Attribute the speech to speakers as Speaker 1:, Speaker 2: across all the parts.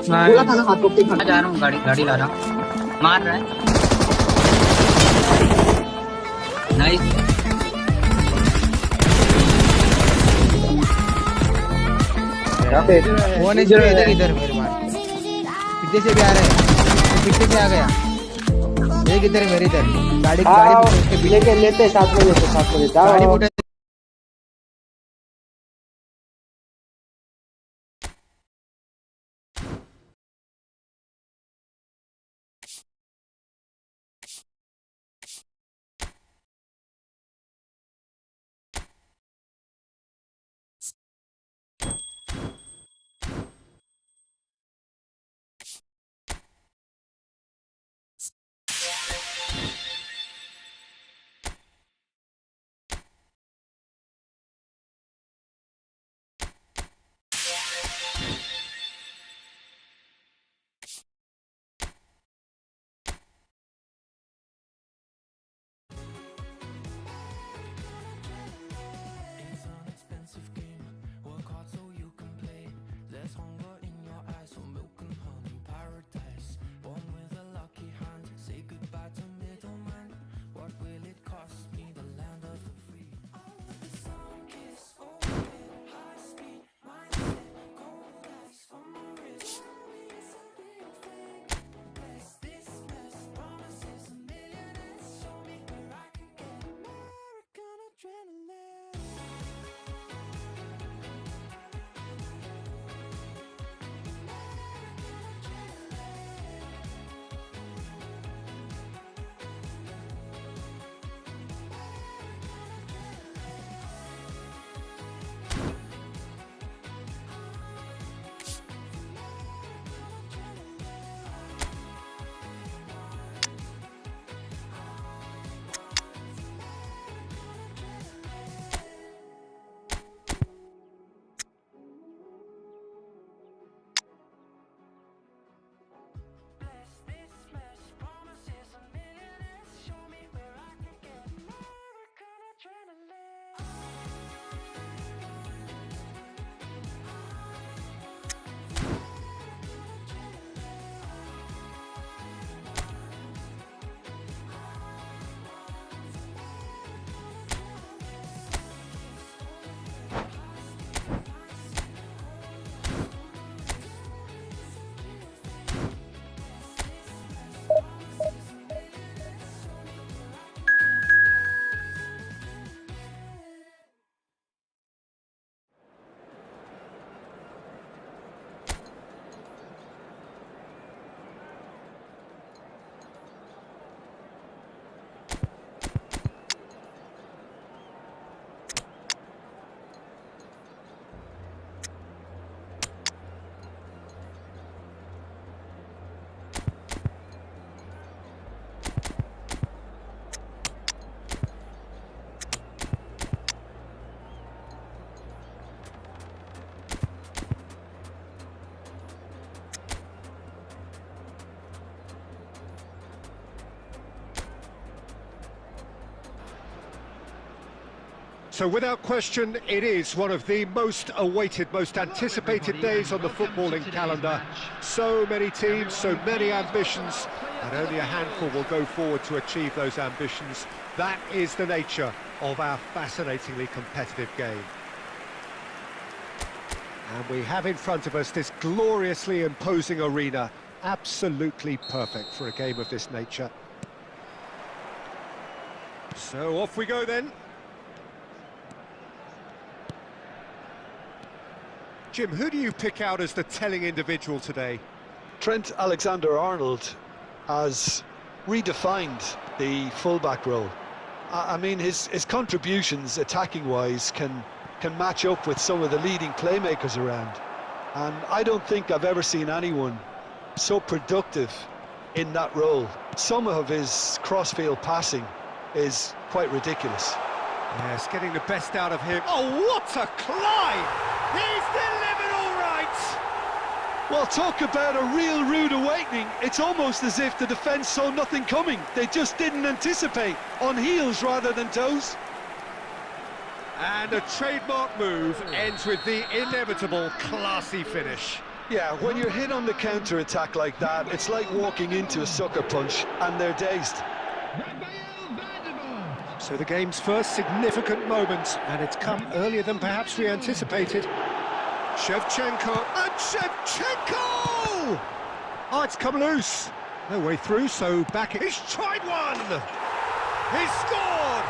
Speaker 1: बोला था ना हाथ को
Speaker 2: जा रहा हूँ, गाड़ी ला रहा हूँ, मार रहा है। नाइस।
Speaker 3: इधर मेरे मार पीछे से भी आ रहे हैं, पीछे से आ गया एक इधर मेरी इधर गाड़ी
Speaker 1: लेके लेते साथ में
Speaker 3: गाड़ी motor.
Speaker 4: So without question, it is one of the most awaited, most anticipated days on the footballing calendar. So many teams, so many ambitions, and only a handful will go forward to achieve those ambitions. That is the nature of our fascinatingly competitive game. And we have in front of us this gloriously imposing arena, absolutely perfect for a game of this nature. So off we go then. Jim, who do you pick out as the telling individual today?
Speaker 5: Trent Alexander-Arnold has redefined the fullback role. I mean, his contributions attacking-wise can match up with some of the leading playmakers around. And I don't think I've ever seen anyone so productive in that role. Some of his cross-field passing is quite ridiculous.
Speaker 4: Yes, getting the best out of him. Oh, what a climb! He's delivered all right!
Speaker 5: Well, talk about a real rude awakening. It's almost as if the defence saw nothing coming. They just didn't anticipate, on heels rather than toes.
Speaker 4: And a trademark move ends with the inevitable classy finish.
Speaker 5: Yeah, when you're hit on the counter-attack like that, it's like walking into a sucker punch and they're dazed.
Speaker 4: So the game's first significant moment, and it's come earlier than perhaps we anticipated. Shevchenko, and Shevchenko! Oh, it's come loose. No way through, so back it. He's tried one! He's scored!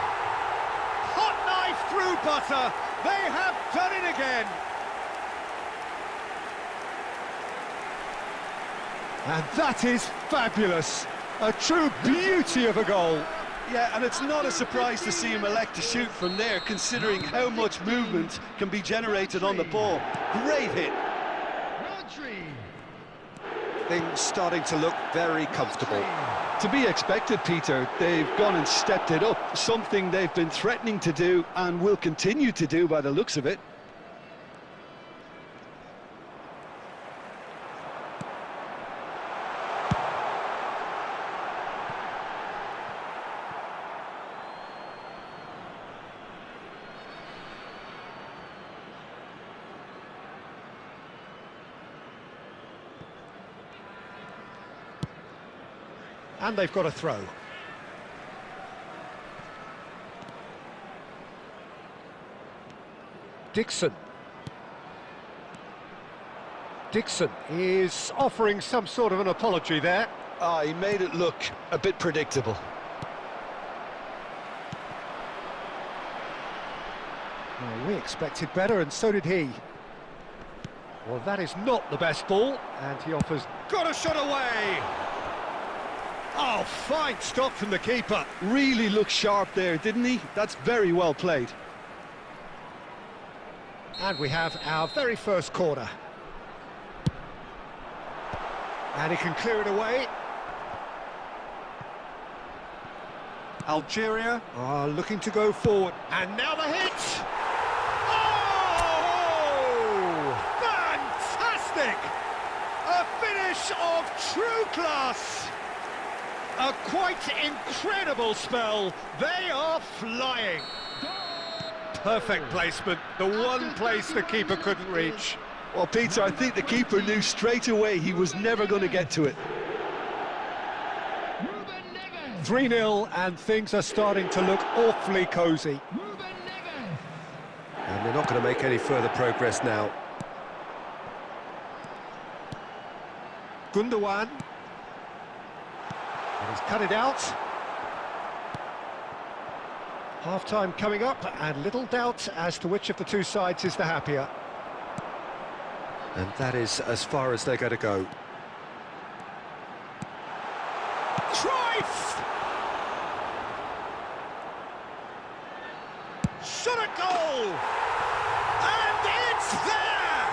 Speaker 4: Hot knife through butter. They have done it again. And that is fabulous. A true beauty of a goal.
Speaker 5: Yeah, and it's not a surprise to see him elect to shoot from there, considering how much movement can be generated on the ball. Great hit.
Speaker 4: Things starting to look very comfortable.
Speaker 5: To be expected, Peter. They've gone and stepped it up, something they've been threatening to do and will continue to do by the looks of it.
Speaker 4: And they've got a throw. Dixon. Dixon is offering some sort of an apology there.
Speaker 5: Ah, he made it look a bit predictable.
Speaker 4: Oh, we expected better, and so did he. Well, that is not the best ball, and he offers... Got a shot away! Oh, fine stop from the keeper.
Speaker 5: Really looked sharp there, didn't he? That's very well played.
Speaker 4: And we have our very first corner. And he can clear it away. Algeria are looking to go forward. And now the hit! Oh! Fantastic! A finish of true class! A quite incredible spell. They are flying. Perfect placement, the one place the keeper couldn't reach.
Speaker 5: Well, Peter, I think the keeper knew straight away he was never going to get to it.
Speaker 4: 3-0, and things are starting to look awfully cosy.
Speaker 6: And they're not going to make any further progress now.
Speaker 4: Gundogan. And he's cut it out. Half-time coming up, and little doubt as to which of the two sides is the happier.
Speaker 6: And that is as far as they're going to go.
Speaker 4: Cruyff! Shot a goal! And it's there!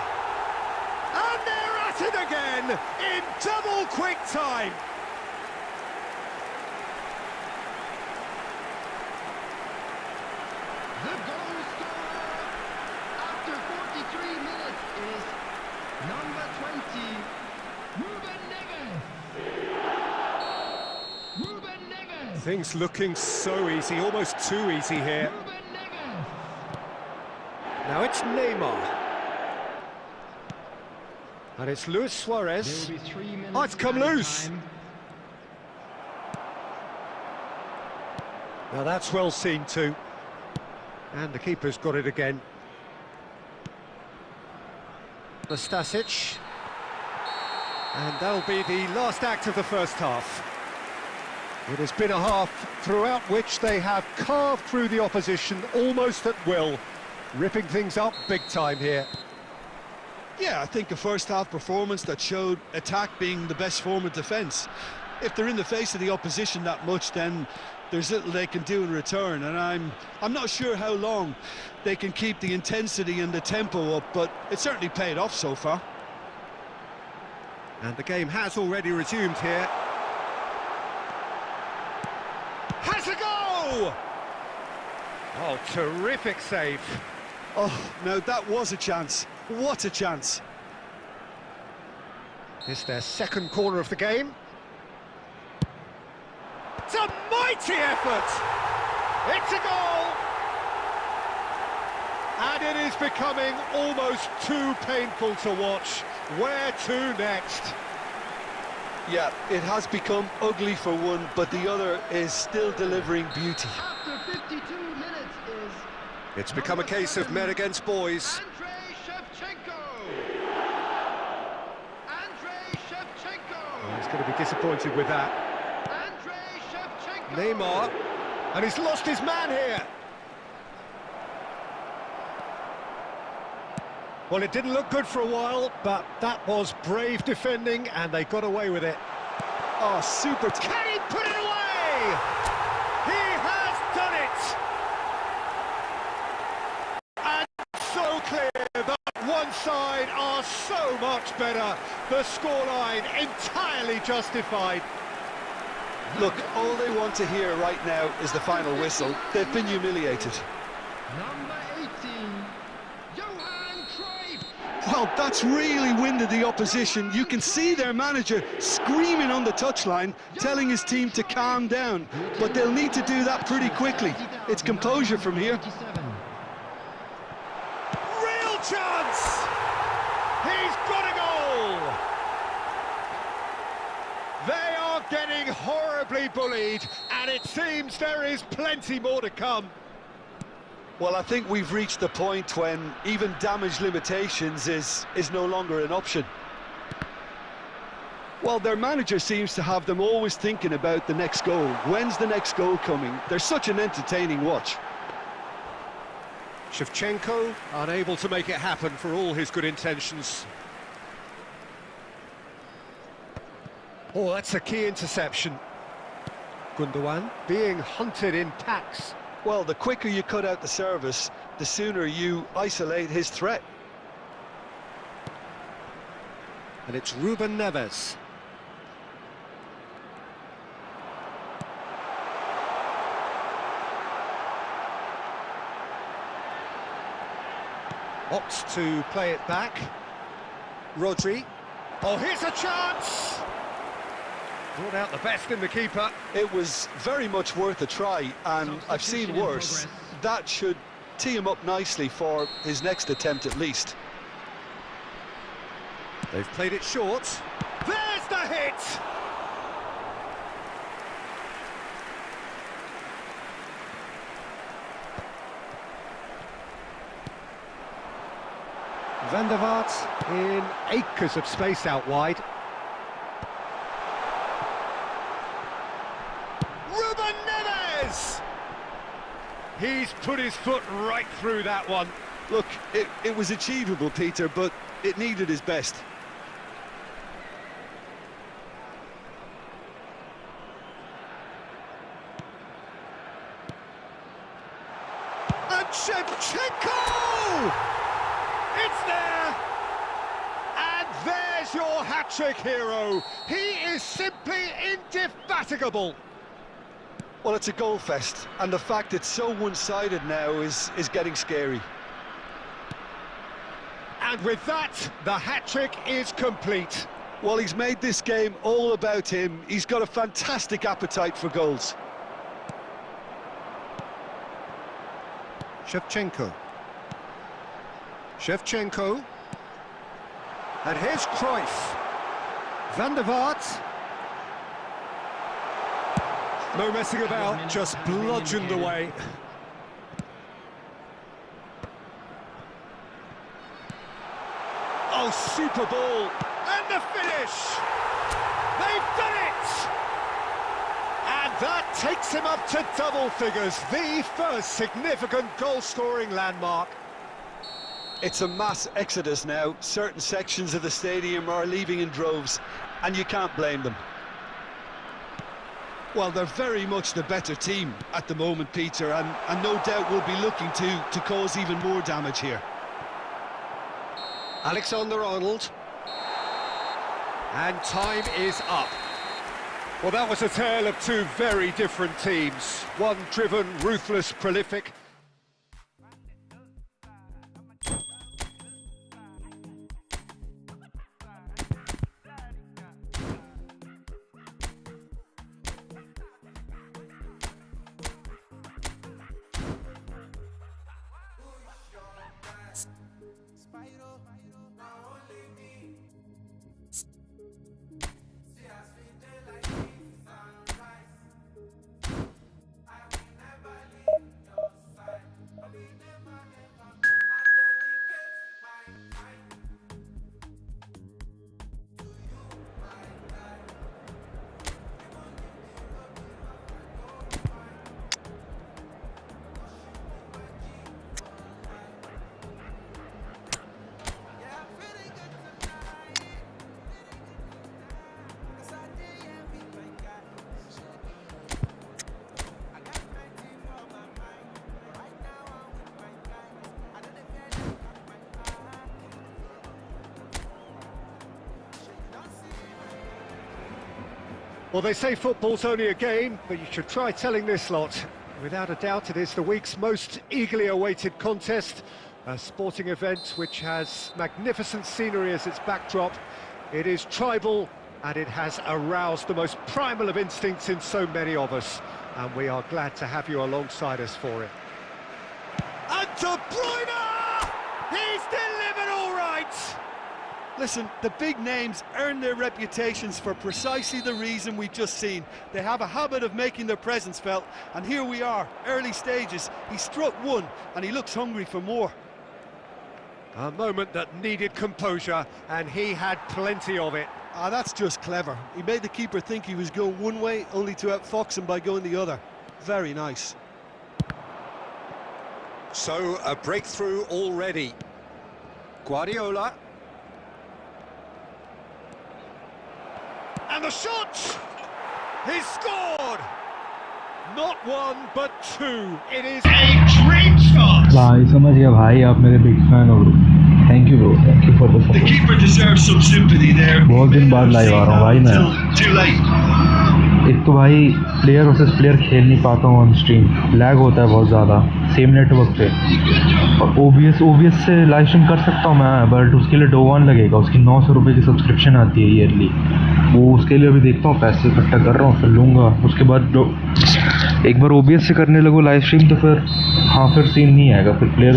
Speaker 4: And they're at it again in double quick time!
Speaker 7: The goal scorer after 43 minutes is number 20, Ruben Neves.
Speaker 4: Things looking so easy, almost too easy here. Now it's Neymar. And it's Luis Suarez. Oh, it's come loose. Now that's well seen too. And the keeper's got it again. Stasic. And that'll be the last act of the first half. It has been a half throughout which they have carved through the opposition almost at will, ripping things up big time here.
Speaker 5: Yeah, I think a first-half performance that showed attack being the best form of defence. If they're in the face of the opposition that much, then there's little they can do in return, and I'm not sure how long they can keep the intensity and the tempo up, but it certainly paid off so far.
Speaker 4: And the game has already resumed here. Has a go! Oh, terrific save.
Speaker 5: Oh, now that was a chance. What a chance.
Speaker 4: It's their second corner of the game. It's a mighty effort! It's a goal! And it is is becoming almost too painful to watch. Where to next?
Speaker 5: Yeah, it has become ugly for one, but the other is still delivering beauty.
Speaker 7: After 52 minutes is
Speaker 4: It's become a case of men against boys.
Speaker 7: Andrei Shevchenko. Andrei Shevchenko.
Speaker 4: He's going to be disappointed with that.
Speaker 7: Andrei Shevchenko.
Speaker 4: Neymar, and he's lost his man here. Well, it didn't look good for a while, but that was brave defending, and they got away with it.
Speaker 5: Oh, super.
Speaker 4: Can he put it away? He has done it! And so clear that one side are so much better. The scoreline entirely justified.
Speaker 5: Look, all they want to hear right now is the final whistle. They've been humiliated.
Speaker 7: Number 18, Johan Cruyff.
Speaker 5: Well, that's really winded the opposition. You can see their manager screaming on the touchline, telling his team to calm down. But they'll need to do that pretty quickly. It's composure from here.
Speaker 4: Real chance! He's got a goal! They are getting horribly bullied, and it seems there is plenty more to come.
Speaker 5: Well, I think we've reached the point when even damage limitations is no longer an option. Well, their manager seems to have them always thinking about the next goal. When's the next goal coming? They're such an entertaining watch.
Speaker 4: Shevchenko unable to make it happen for all his good intentions. Oh, that's a key interception. Gundogan being hunted in packs.
Speaker 5: Well, the quicker you cut out the service, the sooner you isolate his threat.
Speaker 4: And it's Ruben Neves. Opts to play it back. Rodri. Oh, here's a chance! Brought out the best in the keeper.
Speaker 5: It was very much worth a try, and I've seen worse. That should tee him up nicely for his next attempt at least.
Speaker 4: They've played it short. There's the hit! Van der Vaart in acres of space out wide. Ruben Neves! He's put his foot right through that one.
Speaker 5: Look, it was achievable, Peter, but it needed his best.
Speaker 4: And Shevchenko! It's there! And there's your hat-trick hero. He is simply indefatigable.
Speaker 5: Well, it's a goal fest, and the fact it's so one-sided now is getting scary.
Speaker 4: And with that, the hat-trick is complete.
Speaker 5: Well, he's made this game all about him. He's got a fantastic appetite for goals.
Speaker 4: Shevchenko. Shevchenko. And here's Cruyff. Van der Vaart. No messing about, just bludgeoned away. Oh, super ball. And the finish! They've done it! And that takes him up to double figures, the first significant goal-scoring landmark.
Speaker 5: It's a mass exodus now. Certain sections of the stadium are leaving in droves, and you can't blame them. Well, they're very much the better team at the moment, Peter, and no doubt will be looking to cause even more damage here.
Speaker 4: Alexander-Arnold. And time is up. Well, that was a tale of two very different teams. One driven, ruthless, prolific. Well, they say football's only a game, but you should try telling this lot. Without a doubt, it is the week's most eagerly awaited contest, a sporting event which has magnificent scenery as its backdrop. It is tribal, and it has aroused the most primal of instincts in so many of us, and we are glad to have you alongside us for it. And De Bruyne! He's delivered all right!
Speaker 5: Listen, the big names earn their reputations for precisely the reason we've just seen. They have a habit of making their presence felt, and here we are, early stages. He struck one, and he looks hungry for more.
Speaker 4: A moment that needed composure, and he had plenty of it.
Speaker 5: Ah, that's just clever. He made the keeper think he was going one way, only to outfox him by going the other. Very nice.
Speaker 4: So, a breakthrough already. Guardiola. And the shot! He's scored! Not one, but two. It is a dream start!
Speaker 8: भाई समझ गया भाई, आप मेरे big fan हो। Thank you bro, thank you for the
Speaker 9: The keeper deserves some sympathy there.
Speaker 8: बहुत दिन बाद लाइव आ रहा हूँ भाई मैं।
Speaker 9: Too late.
Speaker 8: एक तो भाई प्लेयर वर्सेस प्लेयर खेल नहीं पाता हूँ ऑन स्ट्रीम, लैग होता है बहुत ज़्यादा सेम नेटवर्क पे। और ओबीएस से लाइव स्ट्रीम कर सकता हूँ मैं, बट उसके लिए डोवन लगेगा, उसकी 900 रुपये की सब्सक्रिप्शन आती है ईयरली। वो उसके लिए अभी देखता हूँ, पैसे इकट्ठा कर रहा हूँ, फिर लूँगा। उसके बाद एक बार ओबीएस से करने लगो लाइव स्ट्रीम तो फिर हाँ फिर सीन नहीं आएगा, फिर प्लेयर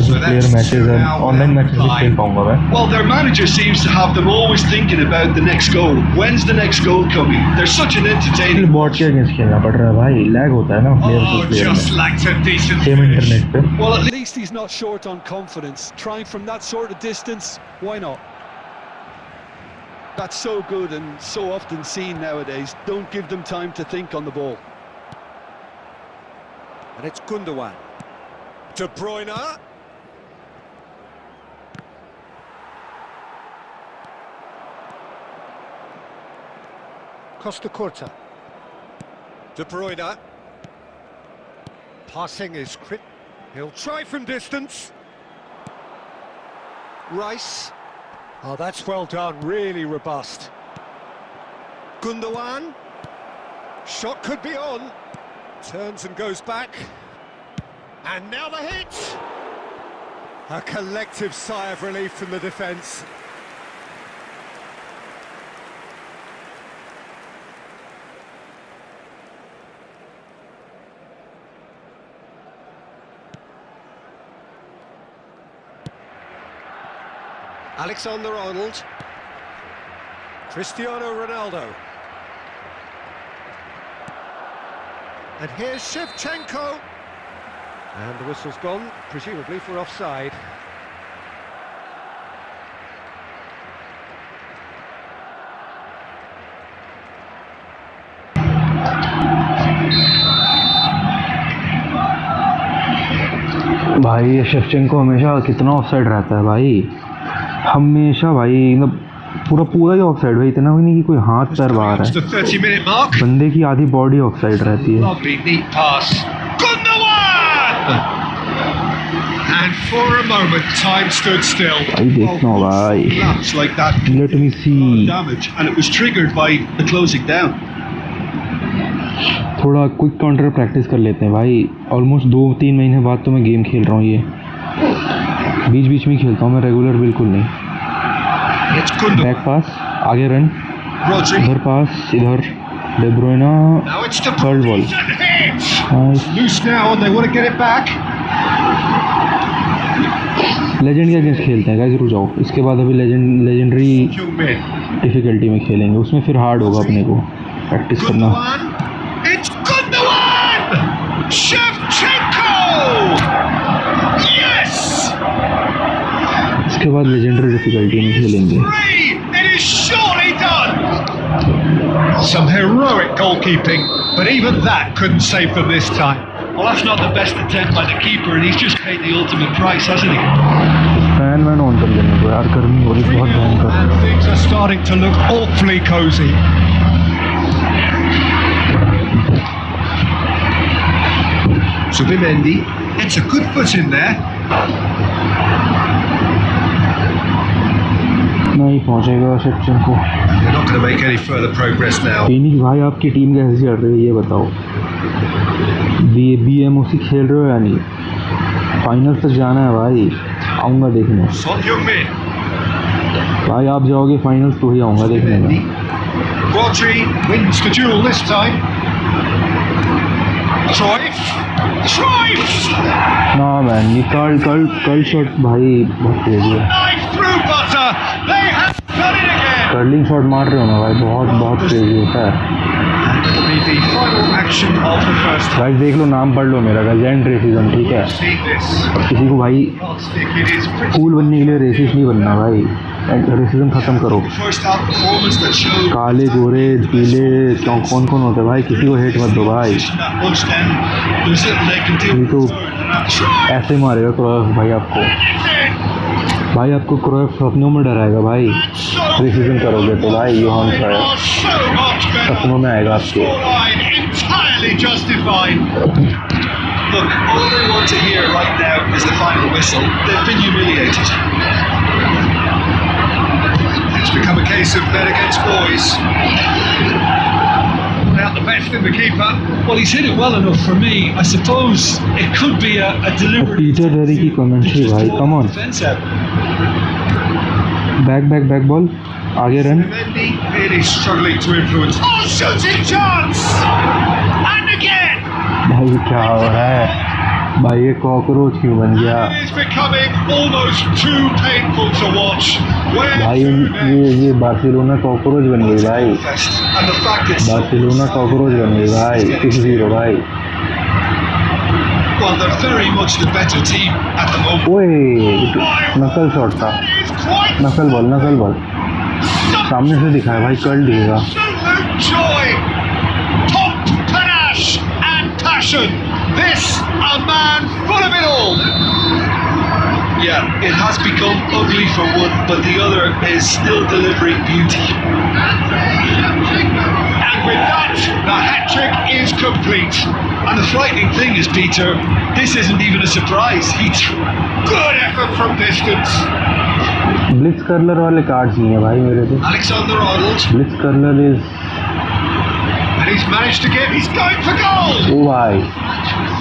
Speaker 8: मैचेस है, ऑनलाइन मैचेस भी खेल पाऊँगा मैं।
Speaker 9: Well, their manager seems to have them always thinking about the next goal. When's the next goal coming? They're such an entertaining.
Speaker 8: Bot के अगेंस्ट खेलना पड़ रहा है भाई, लैग होता है ना प्लेयर में, सेम इंटरनेट पे।
Speaker 5: Well, at least he's not short on confidence. Trying from that sort of distance, why not? That's so good and so often seen nowadays. Don't give them time to think on the ball.
Speaker 4: And it's Gundogan. De Bruyne. Costa Curta. De Bruyne. Passing is quick. He'll try from distance. Rice. Oh, that's well done, really robust. Gundogan. Shot could be on. Turns and goes back. And now the hit! A collective sigh of relief from the defence. Alexander-Arnold. Cristiano Ronaldo. And here's Shevchenko. And the whistle's gone, presumably for offside.
Speaker 8: भाई ये Shevchenko हमेशा कितना offside रहता है भाई, हमेशा भाई, मतलब पूरा ही ऑफसाइड भाई, इतना भी नहीं कि कोई हाथ पैर बाहर है, बंदे की आधी बॉडी ऑफसाइड रहती है।
Speaker 4: And for a moment, time stood still.
Speaker 8: भाई देखना भाई,
Speaker 9: Like that.
Speaker 8: let me see.
Speaker 9: Damage, and it was triggered by the closing down.
Speaker 8: थोड़ा क्विक काउंटर प्रैक्टिस कर लेते हैं भाई, ऑलमोस्ट 2-3 महीने बाद तो मैं गेम खेल रहा हूँ, ये बीच बीच में खेलता हूँ मैं, रेगुलर बिल्कुल नहीं। बैक पास, आगे रन, इधर पास, इधर De Bruyne, third ball, legend के अगेंस्ट खेलते हैं गाइस, रुक जाओ, इसके बाद अभी लेजेंडरी डिफिकल्टी में खेलेंगे, उसमें फिर हार्ड होगा अपने को प्रैक्टिस करना।
Speaker 9: It's Gundogan! Shevchenko! Yes!
Speaker 8: इसके बाद लेजेंडरी डिफिकल्टी में खेलेंगे।
Speaker 9: It is surely done!
Speaker 4: Some heroic goalkeeping, but even that couldn't save them this time.
Speaker 9: Well, that's not the best attempt by the keeper, and he's just paid the ultimate price, hasn't he?
Speaker 8: Fan man on कर लेने को यार, गर्मी हो रही बहुत भयंकर।
Speaker 4: And things are starting to look awfully cozy.
Speaker 9: Subimendi, it's a good foot in there.
Speaker 8: नहीं पहुंचेगा Shevchenko.
Speaker 9: They're not going to make any further progress now.
Speaker 8: Phoenix भाई आपकी टीम कैसी चल रही है ये बताओ। BMOC खेल रहे हो या नहीं? फाइनल तक जाना है भाई, आऊँगा देखने।
Speaker 9: Son Heung-min.
Speaker 8: भाई आप जाओगे फाइनल तो ही आऊँगा देखने में।
Speaker 9: Rodri wins the duel this time. Cruyff.
Speaker 8: ना मैन ये कर्ल शॉट भाई बहुत तेज है।
Speaker 9: Knife through butter. They have done it again.
Speaker 8: Curling shot मार रहे हो ना भाई, बहुत तेज होता है।
Speaker 9: It'll be the final action of the first half.
Speaker 8: भाई देख लो, नाम पढ़ लो मेरा, लेजेंड रेसिज्म, ठीक है।
Speaker 9: See this.
Speaker 8: और किसी को भाई
Speaker 9: It is pretty
Speaker 8: कूल बनने के लिए रेसिस्ट नहीं बनना भाई, रेसिज्म खत्म करो।
Speaker 9: first half performance that showed
Speaker 8: काले गोरे पीले कौन होते हैं भाई, किसी को हेट मत दो भाई।
Speaker 9: that much. Then there's little they can do.
Speaker 8: ये तो ऐसे मारेगा क्रोएफ भाई आपको, भाई आपको क्रोएफ सपनों में डराएगा भाई, रेसिज्म करोगे तो भाई। योहान क्रोएफ सपनों में आएगा आपके।
Speaker 9: Entirely justified. Look, all they want to hear right now is the final whistle. They've been humiliated. It's become a case of men against boys. Without the best in the keeper.
Speaker 5: Well, he's hit it well enough for me. I suppose it could be a deliberate.
Speaker 8: Peter dairy की commentary भाई, come on. Back ball, आगे run.
Speaker 9: Mendy really struggling to influence. Oh, shooting chance! And again!
Speaker 8: भाई क्या हो रहा है भाई, ये कॉकरोच क्यों बन गया
Speaker 9: It's becoming almost too painful to watch.
Speaker 8: भाई? ये बार्सिलोना कॉकरोच बन गई भाई,
Speaker 9: And the fact it's
Speaker 8: Barcelona cockroach बन गई भाई, 6-0 भाई।
Speaker 9: well, they're very much the better team at the moment.
Speaker 8: ओए नकल शॉट था,
Speaker 9: It's quite
Speaker 8: नकल बॉल सामने से दिखाया भाई, कर्ल दिखेगा।
Speaker 9: absolute joy, pomp, panache, and passion. This a man full of it all. Yeah, it has become ugly for one, but the other is still delivering beauty. And with that, the hat trick is complete. And the frightening thing is, Peter, this isn't even a surprise. Good effort from distance.
Speaker 8: Blitz curler वाले cards नहीं है भाई मेरे पे।
Speaker 9: Alexander Arnold,
Speaker 8: blitz curler is,
Speaker 9: and he's managed to get. He's going for goal.
Speaker 8: ओ भाई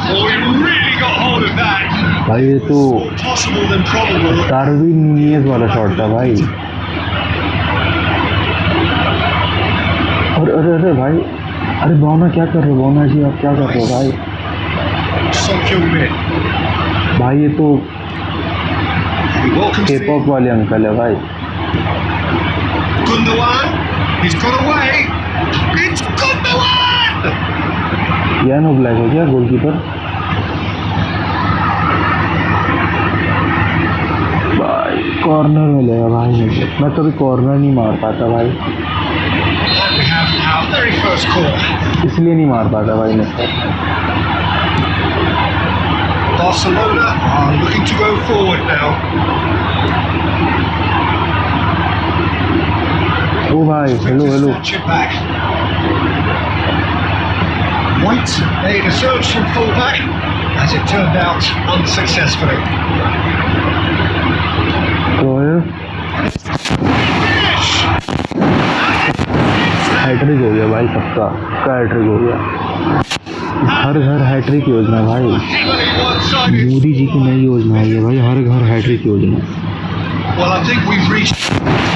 Speaker 9: Oh, he really got hold of that.
Speaker 8: भाई ये तो
Speaker 9: More possible than probable.
Speaker 8: Darwin नीज वाला शॉट था भाई। और अरे भाई, अरे बोना क्या कर रहे हो, बोना जी आप क्या कर रहे हो भाई?
Speaker 9: Son Heung-min.
Speaker 8: भाई ये तो
Speaker 9: Welcome
Speaker 8: K-pop वाले अंकल है भाई।
Speaker 9: Gundogan. He's got away. It's Gundogan.
Speaker 8: यानो ब्लैक हो गया गोलकीपर भाई, कॉर्नर में लेगा भाई। मैं कभी कॉर्नर नहीं मार पाता भाई,
Speaker 9: And we have our very first call.
Speaker 8: इसलिए नहीं मार पाता भाई मैं।
Speaker 9: Barcelona are looking to go forward now.
Speaker 8: ओ भाई hello
Speaker 9: Snatch it back. White made a search from fullback, as it turned out unsuccessfully. Finish!
Speaker 8: Hat trick हो गया भाई, सबका हैट्रिक हो गया। हर घर हैट्रिक योजना भाई,
Speaker 9: Heavily one-sided.
Speaker 8: मोदी जी की नई योजना है ये भाई, हर घर हैट्रिक योजना।
Speaker 9: Well, I think we've reached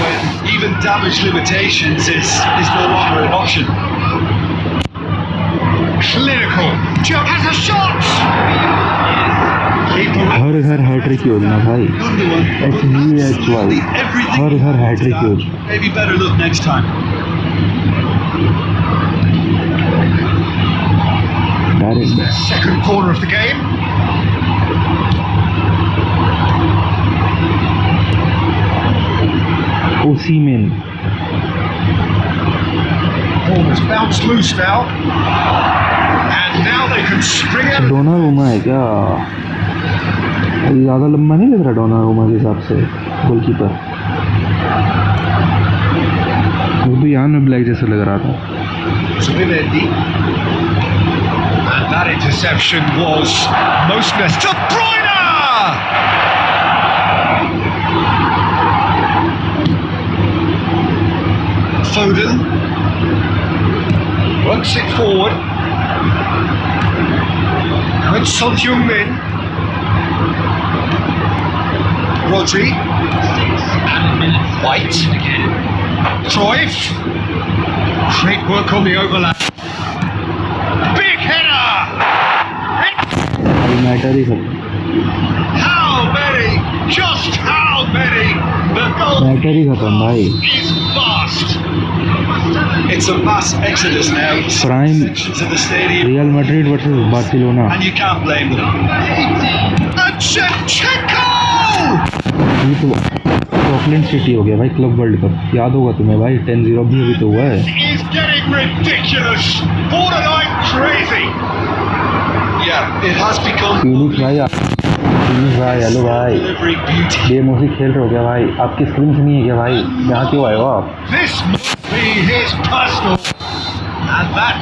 Speaker 9: when even damage limitations is no longer an option. Clinical. Joe has a shot.
Speaker 8: हर घर हैट्रिक योजना भाई, HVHY, हर घर हैट्रिक योजना।
Speaker 9: Maybe better look next time. Second corner of the game.
Speaker 8: ओसीमेन
Speaker 9: Ball has bounced loose now. And now they can spring out.
Speaker 8: Donnarumma है क्या? ज़्यादा लंबा नहीं लग रहा डोनारुमा के हिसाब से गोलकीपर, वो भी यान में ब्लैक जैसा लग रहा था।
Speaker 9: Mendy. And that interception was most necessary. De Bruyne! Chucks it forward. Now it's Son Heung-min. Rodri. White. Cruyff. Great work on the overlap. Big header!
Speaker 8: Matter ही खत्म,
Speaker 9: How many? Just how many? The goal
Speaker 8: matter ही खत्म भाई.
Speaker 9: is fast. It's a mass exodus now.
Speaker 8: Prime
Speaker 9: Sections of the stadium,
Speaker 8: real Madrid versus Barcelona.
Speaker 9: and you can't blame them. And Shevchenko!
Speaker 8: ये तो Auckland city हो गया भाई club world cup, याद होगा तुम्हें भाई. 10-0 भी तो हुआ है.
Speaker 9: Is getting ridiculous. Borderline crazy. Yeah, it has become
Speaker 8: Phoenix भाई, हेलो भाई.
Speaker 9: delivery beauty.
Speaker 8: गेम उसी खेल रहे हो क्या भाई? आपकी स्क्रीन से नहीं है क्या भाई? यहाँ क्यों आए हो आप?
Speaker 9: This must be his personal. And that.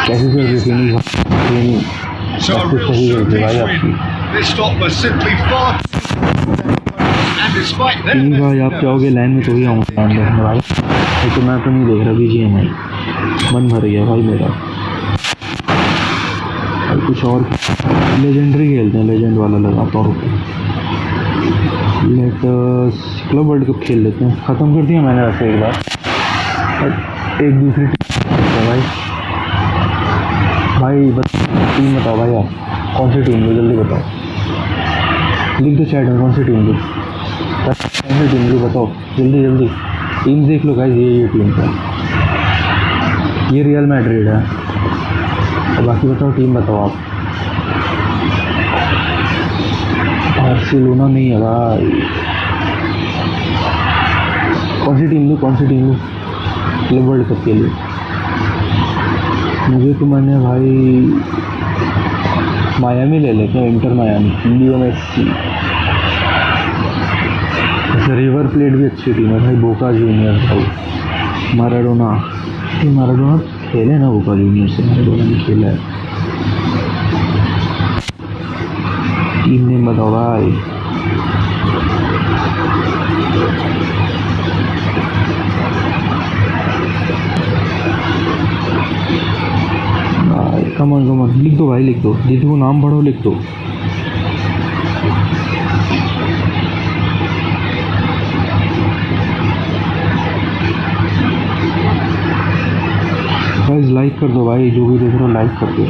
Speaker 8: कैसे चल रही फीनिक्स?
Speaker 9: So a real
Speaker 8: सही चल रही भाई
Speaker 9: showpiece
Speaker 8: आपकी.
Speaker 9: win. This stop was simply far. And despite that,
Speaker 8: Phoenix भाई आप जाओगे लाइन में तो ही आऊँगा ध्यान देखने भाई. लेकिन मैं तो नहीं देख रहा BGM भाई. मन भर गया भाई मेरा. भाई कुछ और लेजेंडरी खेलते हैं, लेजेंड वाला लगाता हूँ. लेट्स क्लब वर्ल्ड कप खेल लेते हैं. ख़त्म कर दिया मैंने वैसे एक बार. एक दूसरी टीम भाई टीम बताओ भाई आप कौन सी टीम लो, जल्दी बताओ. लिख दो चैट में कौन सी टीम लो, बताओ जल्दी. टीम देख लो गाइस. ये टीम का ये रियल मैड्रिड है. और बाकी बताओ टीम बताओ आप. बार्सिलोना नहीं है भाई. कौन सी टीम लूँ क्लब वर्ल्ड कप के लिए? मुझे तो मैंने भाई मायामी ले लेते हैं. Inter Miami, Leo Messi. जैसे रिवर प्लेट भी अच्छी टीम है भाई. बोका जूनियर भाई, माराडोना खेले ना. बोका जूनियर से माराडोना ने खेला है. टीम नेम बताओ भाई. कम ऑन लिख दो भाई, लिख दो. जिसको को नाम पढ़ो लिख दो. गाइस लाइक कर दो भाई, जो भी देख रहे हो लाइक कर दो.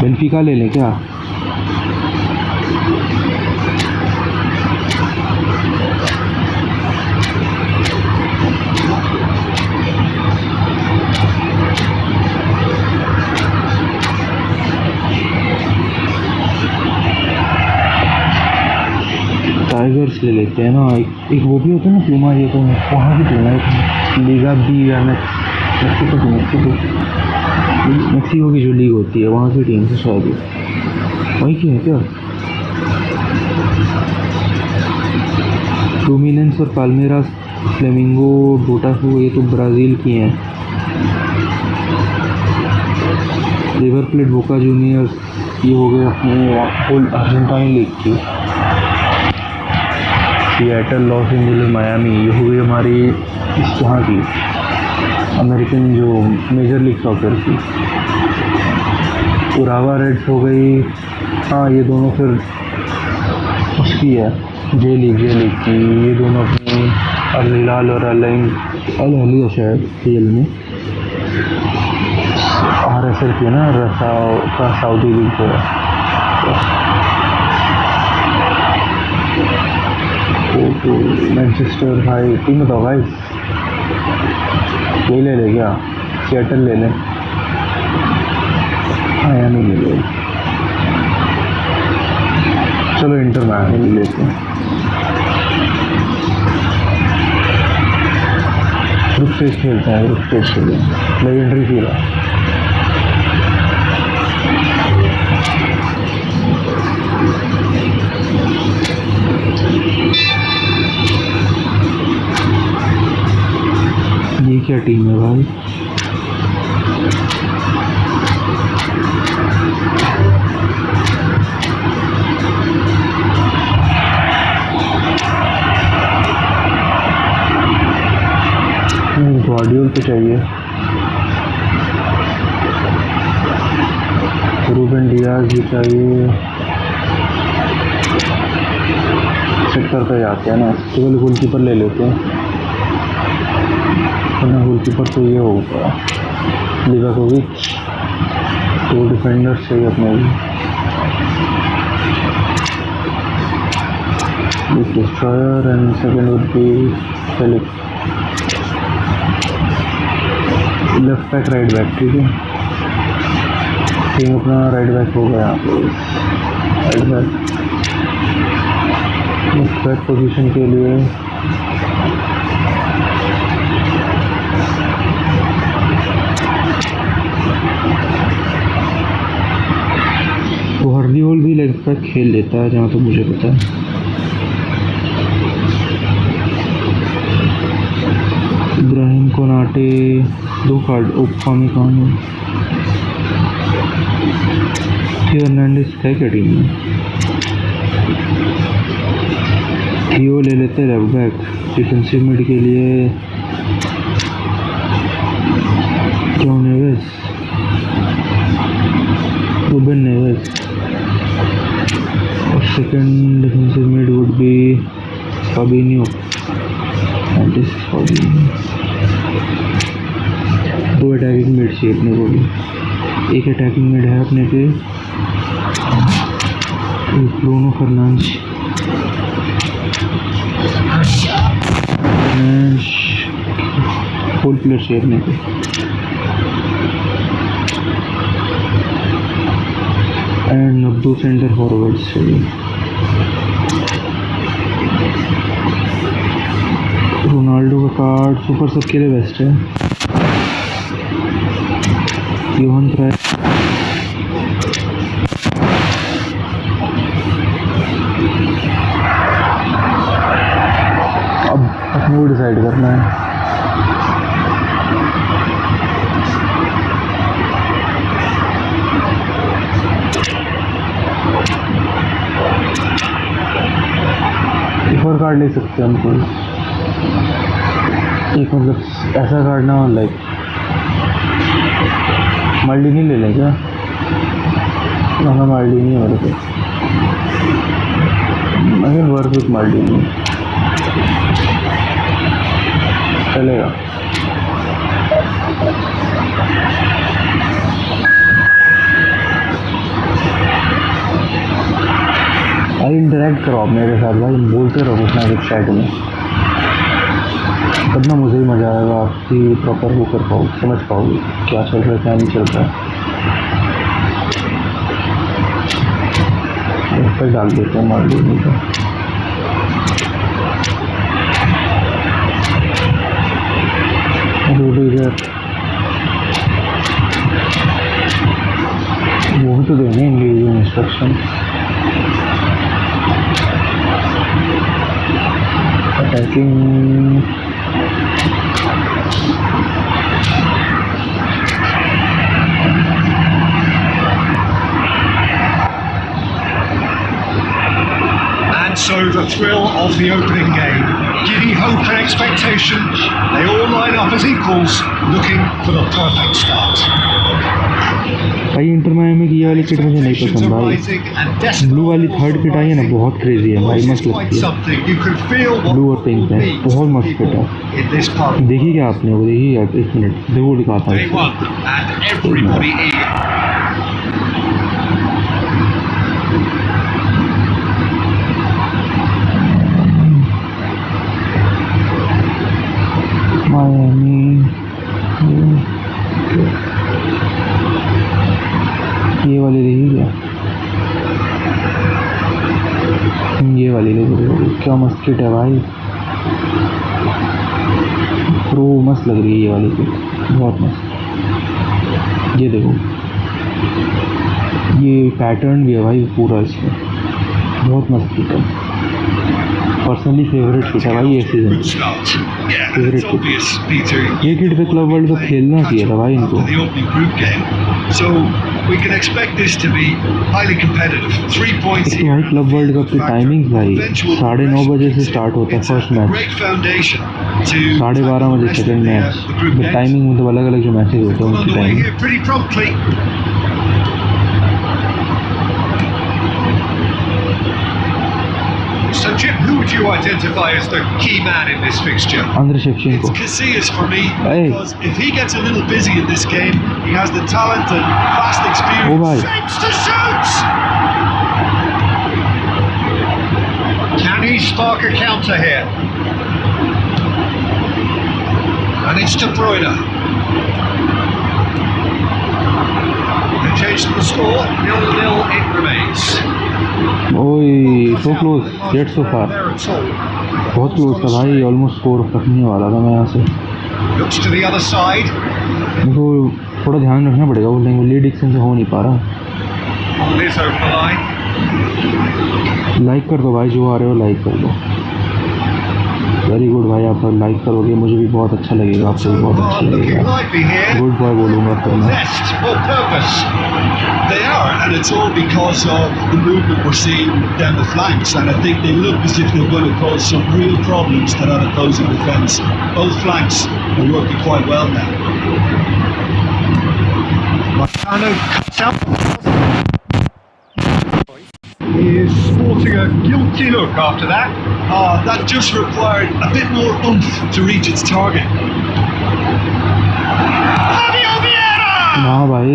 Speaker 8: बेंफिका ले लें क्या? टाइगर्स ले लेते हैं ना. एक वो भी होता है ना प्यूमा, ये तो वहाँ की टीम है. लीगा बी या मैक्सिको की जो लीग होती है वहाँ की टीम से शायद वहीं की है क्या? फ्लूमिनेंस और पाल्मेरास, फ्लेमिंगो, बोटाफो ये तो ब्राज़ील की हैं. रिवर प्लेट, बोका जूनियर्स ये हो गए अपने अर्जेंटाइन लीग की. सिएटल, लॉस एंजलिस, मायामी ये हो गई हमारी इस यहाँ की अमेरिकन जो मेजर लीग सॉकर की. उरावा रेड्स हो गई. हाँ ये दोनों फिर उसकी है जे लीग की. ये दोनों अपनी अल हिलाल और अल अहली है शायद खेल में. RSL की है ना, रसाव का सऊदी लीग को है. तो मैनचेस्टर भाई टीम बताओ भाई. ये ले क्या? सिएटल ले लें. मायामी ले ले. चलो इंटर मायामी ले लेते हैं. ग्रुप स्टेज खेलते हैं. लेजेंडरी फील है. ये क्या टीम है भाई? गार्डियोल पे चाहिए, रूबेन डियाज भी चाहिए। सेक्टर पे जाते हैं ना, केवल गोलकीपर ले लेते हैं, वरना गोलकीपर तो ये होगा लिवाकोविच। दो डिफेंडर्स चाहिए अपने भी, destroyer and second would be Philipp. Left back right back, ठीक है, अपना राइट बैक हो गया। Right back left back position के लिए वार्डियोल भी लेफ्ट बैक खेल लेता है जहाँ तो मुझे पता है। इब्राहिम कोनाटे, 2 कार्ड ओपामी कानू। फर्नांडिस है क्या टीम में? थियो ले लेते लेफ्ट बैक। डिफेंसिव मिड के लिए जॉन नेवेस, रूबेन नेवेस, और second defensive mid would be Fabinho. And this Fabinho. 2 attacking mid चाहिए अपने को भी। एक अटैकिंग मिड है अपने पे, ब्रूनो फर्नांडिस, फुल प्लेयर चाहिए अपने को। एंड अब 2 सेंटर फॉरवर्ड्स चाहिए। रोनाल्डो का कार्ड सुपर सब के लिए बेस्ट है। योहान क्राइफ, अब अपने को डिसाइड करना है। एक और कार्ड ले सकते हैं हम कोई, एक मतलब ऐसा कार्ड ना हो, लाइक माल्डीनी ले लें क्या? माल्डीनी है मेरे को, अगर वर्क विथ माल्डीनी चलेगा। भाई इंटरेक्ट करो आप मेरे साथ, भाई बोलते रहो कुछ ना कुछ चैट में, तब ना मुझे ही मज़ा आएगा। आपकी प्रॉपर वो कर पाओ, समझ पाओगे क्या चल रहा है क्या नहीं चल रहा है। इस पर डाल देते हैं मार देने का। इधर वो भी तो देंगे English instruction. Attacking
Speaker 9: And so the thrill of the opening game. Giddy hope and expectation. They all line up as equals, looking for the perfect start.
Speaker 8: भाई इंटर मायामी की ये वाली किट मुझे नहीं पसंद भाई। ब्लू वाली थर्ड किट आई है ना, बहुत क्रेजी है भाई, मस्त लगती है। ब्लू और पिंक है, बहुत मस्त किट है। देखी क्या आपने वो? देखी यार, 1 मिनट देखो दिखाता हूँ। मायामी ये वाली देखी क्या? ये वाली देखो, क्या मस्त किट है भाई, प्रो मस्त लग रही है ये वाली किट, बहुत मस्त। ये देखो, ये पैटर्न भी है भाई पूरा इसमें, बहुत मस्त किट है। पर्सनली फेवरेट किट है भाई ये season.
Speaker 9: Good start. Yeah, and
Speaker 8: Favorite
Speaker 9: it's
Speaker 8: kit.
Speaker 9: obvious, Peter.
Speaker 8: ये किट पे क्लब वर्ल्ड कप खेलना चाहिए था भाई इनको।
Speaker 9: The opening group game. So we can expect this to be highly competitive. 3 points
Speaker 8: एक तो
Speaker 9: here.
Speaker 8: भाई क्लब वर्ल्ड कप की टाइमिंग भाई 9:30 बजे से स्टार्ट होता है first match,
Speaker 9: Great foundation to
Speaker 8: 12:30 बजे सेकंड मैच। टाइमिंग मतलब अलग अलग जो मैचेस होते हैं
Speaker 9: on
Speaker 8: उनकी
Speaker 9: the way
Speaker 8: timing.
Speaker 9: here pretty promptly.
Speaker 4: So, Jim, who would you identify as the key man in this fixture?
Speaker 8: Andriy Shevchenko.
Speaker 9: It's Casillas for me,
Speaker 8: Hey.
Speaker 9: because if he gets a little busy in this game, he has the talent and vast
Speaker 8: oh
Speaker 9: experience.
Speaker 8: भाई
Speaker 4: Shapes to shoot! Can he spark a counter here? And it's De Bruyne. They changed the score, 0-0 it remains.
Speaker 8: ओए so close, get so far.
Speaker 4: There at all.
Speaker 8: बहुत close था भाई, almost score रखने वाला था मैं यहाँ से।
Speaker 4: Looks to the other side.
Speaker 8: मुझको थोड़ा ध्यान रखना पड़ेगा, वो लीड डिक्सन से हो नहीं पा रहा।
Speaker 4: Ball is over the line.
Speaker 8: Like कर दो भाई, जो आ रहे हो लाइक कर दो। वेरी गुड भाई, आप लाइक करोगे मुझे भी बहुत अच्छा लगेगा, आपको भी बहुत अच्छा
Speaker 4: Looking
Speaker 8: लगेगा।
Speaker 4: lively here.
Speaker 8: गुड बॉय बोलूँगा फिर मैं।
Speaker 4: Zest or purpose.
Speaker 9: They are, and it's all because of the movement we're seeing down the flanks, and I think they look as if they're going to cause some real problems to that opposing defence. Both flanks are working quite well now.
Speaker 4: Marcano cuts out. He is sporting a guilty look after that.
Speaker 9: That just required a bit more oomph to reach its target.
Speaker 4: Fabio Vieira!
Speaker 8: ना भाई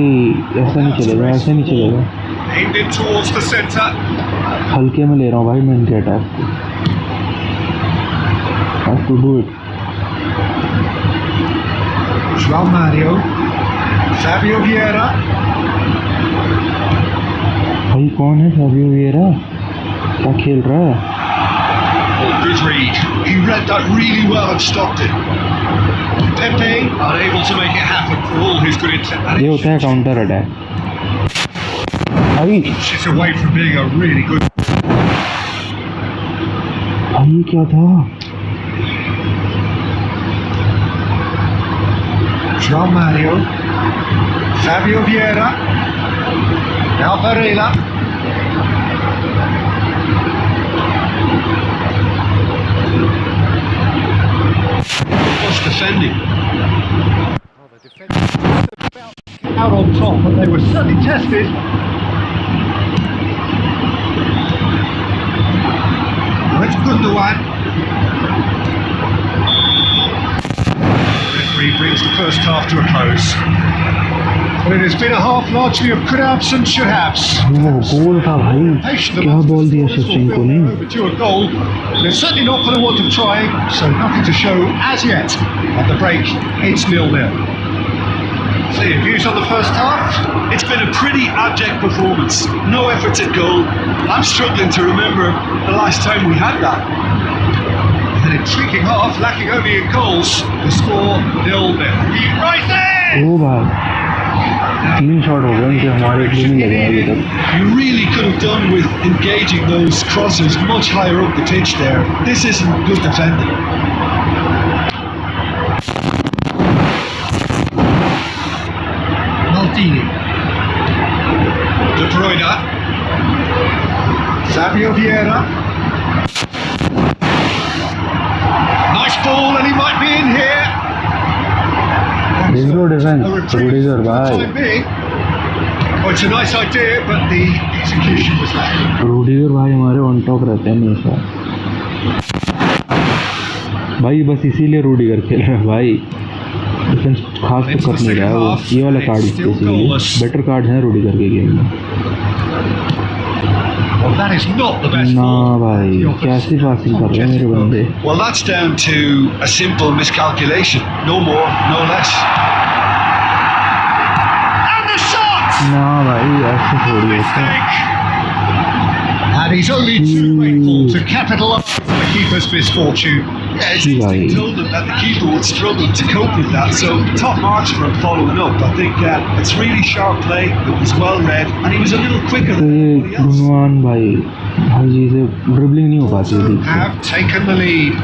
Speaker 8: ऐसा नहीं चलेगा, ऐसा नहीं चलेगा।
Speaker 4: Aimed in towards the centre.
Speaker 8: हल्के में ले रहा हूँ भाई मैं इनके अटैक को। Have to do it.
Speaker 4: João Mario. Fabio Vieira.
Speaker 8: भाई कौन है फैबियो विएरा? क्या खेल रहा है?
Speaker 9: Oh, good read. He read that really well and stopped it.
Speaker 4: Pepe unable to make it happen for all his good intent.
Speaker 8: ये होता है काउंटर अटैक भाई।
Speaker 4: Inches away from being a really good.
Speaker 8: भाई ये क्या था?
Speaker 4: João Mario. Fabio Vieira. Now Varela.
Speaker 9: What's defending?
Speaker 4: Well, the defence about out on top, but they were certainly tested. Well, it's Gundogan. The referee brings the first half to a close. But it has been a half largely of could-haves and should-haves.
Speaker 8: वो गोल था भाई, क्या ball दिया Shevchenko ने।
Speaker 4: To a goal. They're certainly not going to want to try, so nothing to show as yet. At the break, it's 0-0. So your views on the first half?
Speaker 9: It's been a pretty abject performance. No efforts at goal. I'm struggling to remember the last time we had that.
Speaker 4: An intriguing half, lacking only in goals. The score 0-0. Right there!
Speaker 8: ओ भाई 3 shot हो गए इनके, हमारे एक भी नहीं लगे अभी तक।
Speaker 9: You really could have done with engaging those crosses much higher up the pitch there. This isn't good defending.
Speaker 4: Maldini. De Bruyne. Fabio Vieira. Nice ball, and he might be in here.
Speaker 8: Zero defense, Rudiger भाई।
Speaker 4: Oh, it's a nice idea, but the execution was lacking.
Speaker 8: Rudiger भाई हमारे on top रहते हैं हमेशा भाई, बस इसीलिए Rudiger खेल रहा है भाई। डिफेंस खास तो कर नहीं रहा है वो। ये वाला कार्ड बेसिकली बेटर कार्ड है रूडिगर के गेम में।
Speaker 4: Well, that is not the best
Speaker 8: ना
Speaker 4: ball.
Speaker 8: भाई कैसी पासिंग कर रहे हैं मेरे बंदे।
Speaker 9: Well, that's down to a simple miscalculation. No more, no less.
Speaker 4: And the shot!
Speaker 8: ना भाई ऐसे थोड़ी होता है।
Speaker 4: Mistake. And he's only too grateful to capitalise on the keeper's misfortune.
Speaker 9: Yeah, his instinct told him that the keeper would struggle to cope with that, so top marks for him following up. I think it's really sharp play, it was well read, and he was a little quicker than everybody else.
Speaker 4: Have taken the lead.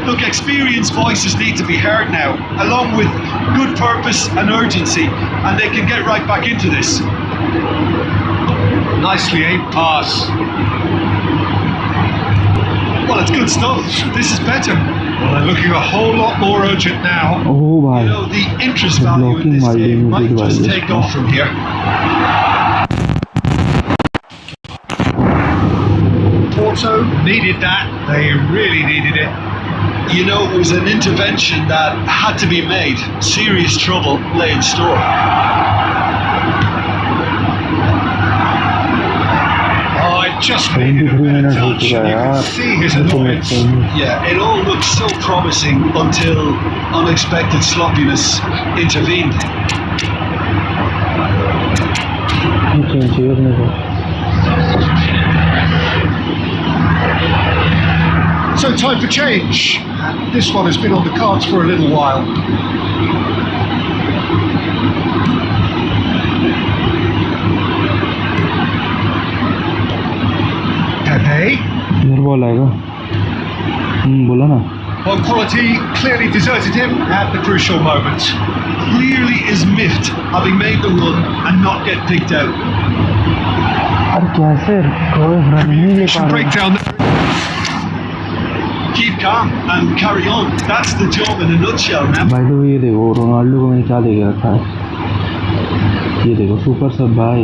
Speaker 9: Look, experienced voices need to be heard now, along with good purpose and urgency, and they can get right back into this.
Speaker 4: Nicely aimed pass.
Speaker 9: Well, it's good stuff. This is better.
Speaker 4: Well, they're looking a whole lot more urgent now.
Speaker 8: Oh भाई,
Speaker 9: You know, the interest value in this game might just take off from here.
Speaker 4: Porto needed that. They really needed it.
Speaker 9: You know, it was an intervention that had to be made. Serious trouble lay in store.
Speaker 4: Oh, it just needed a better touch. You can see his annoyance.
Speaker 9: Yeah, it all looked so promising until unexpected sloppiness intervened.
Speaker 4: So time for change. This one has been on the cards for a little while. Pepe.
Speaker 8: इधर ball आएगा। बोला ना।
Speaker 4: Well, quality clearly deserted him at the crucial moment.
Speaker 9: Clearly is miffed, having made the run and not get picked out.
Speaker 8: अरे कैसे कोई run नहीं ले पा रहा।
Speaker 4: Breakdown.
Speaker 9: Keep calm and carry on. That's the job in a nutshell now.
Speaker 8: भाई तो ये देखो रोनाल्डो को मैंने क्या देके रखा है। ये देखो सुपर सब भाई,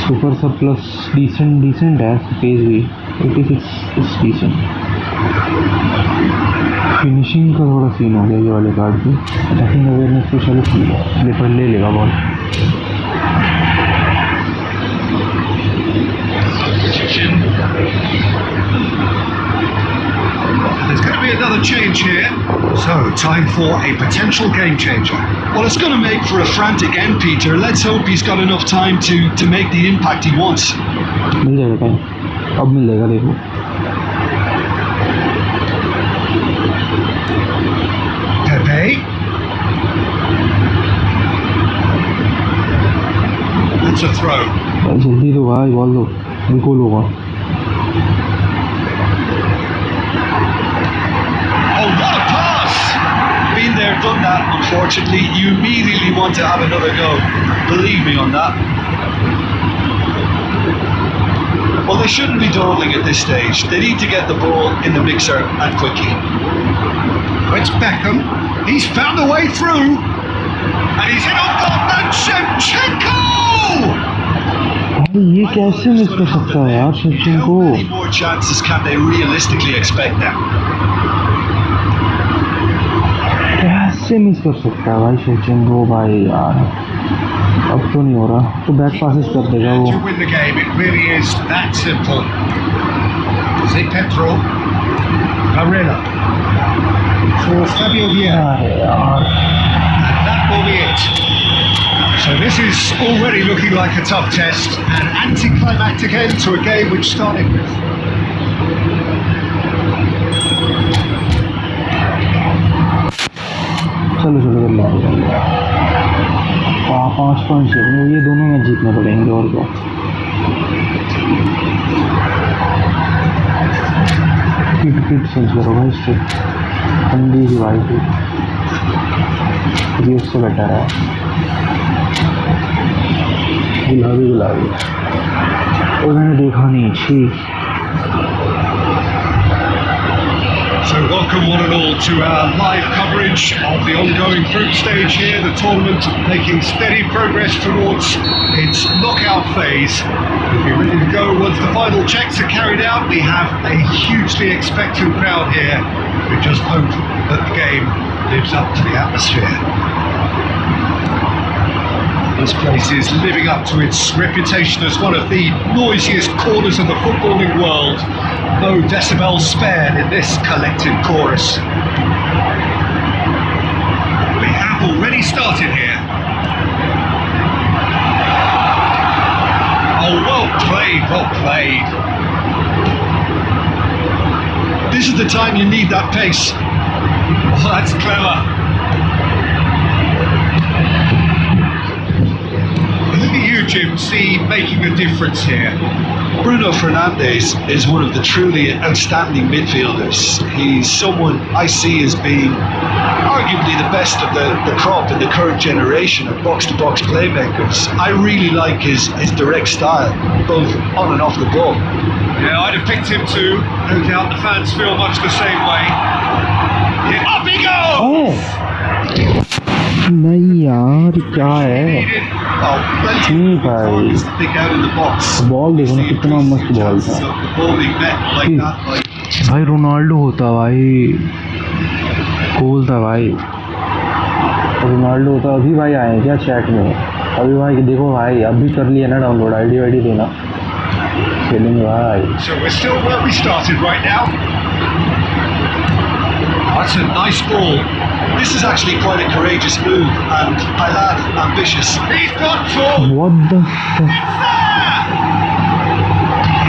Speaker 8: सुपर सब प्लस डिसेंट है पेज भी 86 इज डिसेंट। फिनिशिंग का थोड़ा सीन हो गया ये वाले कार्ड पे। अटैकिंग अवेयरनेस तो चलो ले लेगा ball.
Speaker 4: There's going to be another change here. So, time for a potential game changer.
Speaker 9: Well, it's going to make for a frantic end, Peter. Let's hope he's got enough time to make the impact he wants.
Speaker 8: मिल जाएगा time, अब मिल जाएगा देखो।
Speaker 4: Pepe. That's a throw.
Speaker 8: भाई जल्दी दो भाई, ball दो, गोल होगा।
Speaker 9: Oh, what a pass! Been there, done that, unfortunately. You immediately want to have another go. Believe me on that. Well, they shouldn't be dawdling at this stage. They need to get the ball in the mixer and quickly.
Speaker 4: It's Beckham. He's found a way through. And he's in on goal. And Shevchenko!
Speaker 8: भाई ये कैसे miss कर सकता है यार Shevchenko?
Speaker 9: How many more chances can they realistically expect now?
Speaker 8: कैसे miss कर सकता है भाई शेवचेंको भाई यार? अब तो नहीं हो रहा, तो बैक पासेस कर देगा वो।
Speaker 4: To win the game, it really is that simple. Zé Pedro. Barella. For Fabio Vieira. And that will be it. So this is already looking like a tough test. An anticlimactic end to a game which started with.
Speaker 8: चलो कर लेंगे। 5 point से ये दोनों match जीतने पड़ेंगे और क्या। किट चेंज करो भाई इससे, ठंडी की भाई थी ये उससे बेटर है। गुलाबी और मैंने देखा नहीं छी।
Speaker 4: So welcome one and all to our live coverage of the ongoing group stage here, the tournament making steady progress towards its knockout phase. We'll be ready to go once the final checks are carried out. We have a hugely expectant crowd here. We just hope that the game lives up to the atmosphere. This place is living up to its reputation as one of the noisiest corners of the footballing world. No decibels spared in this collective chorus. We have already started here. Oh, well played, well played.
Speaker 9: is the time you need that pace.
Speaker 7: Oh, that's clever. Who do you, Jim, see making a difference here?
Speaker 9: Bruno Fernandes is one of the truly outstanding midfielders. He's someone I see as being arguably the best of the crop in the current generation of box-to-box playmakers. I really like his direct style, both on and off the ball.
Speaker 7: Yeah, I'd have picked him too. No doubt the fans feel much the same way. Yeah, up he goes!
Speaker 8: नहीं यार क्या है
Speaker 9: Oh, plenty
Speaker 8: नहीं
Speaker 9: of
Speaker 8: भाई
Speaker 9: targets to pick out in the box.
Speaker 8: Ball देखो ना कितना मस्त बॉल था
Speaker 9: So the ball being met like that, like
Speaker 8: भाई रोनाल्डो होता भाई गोल था भाई रोनाल्डो होता अभी भाई आए क्या चैट में अभी भाई देखो भाई अभी कर लिया ना डाउनलोड आईडी देना खेलेंगे भाई
Speaker 7: So we're still where we started right now. That's a nice ball.
Speaker 9: this is actually quite a courageous move, and I lad ambitious.
Speaker 7: He's got full.
Speaker 8: what the fuck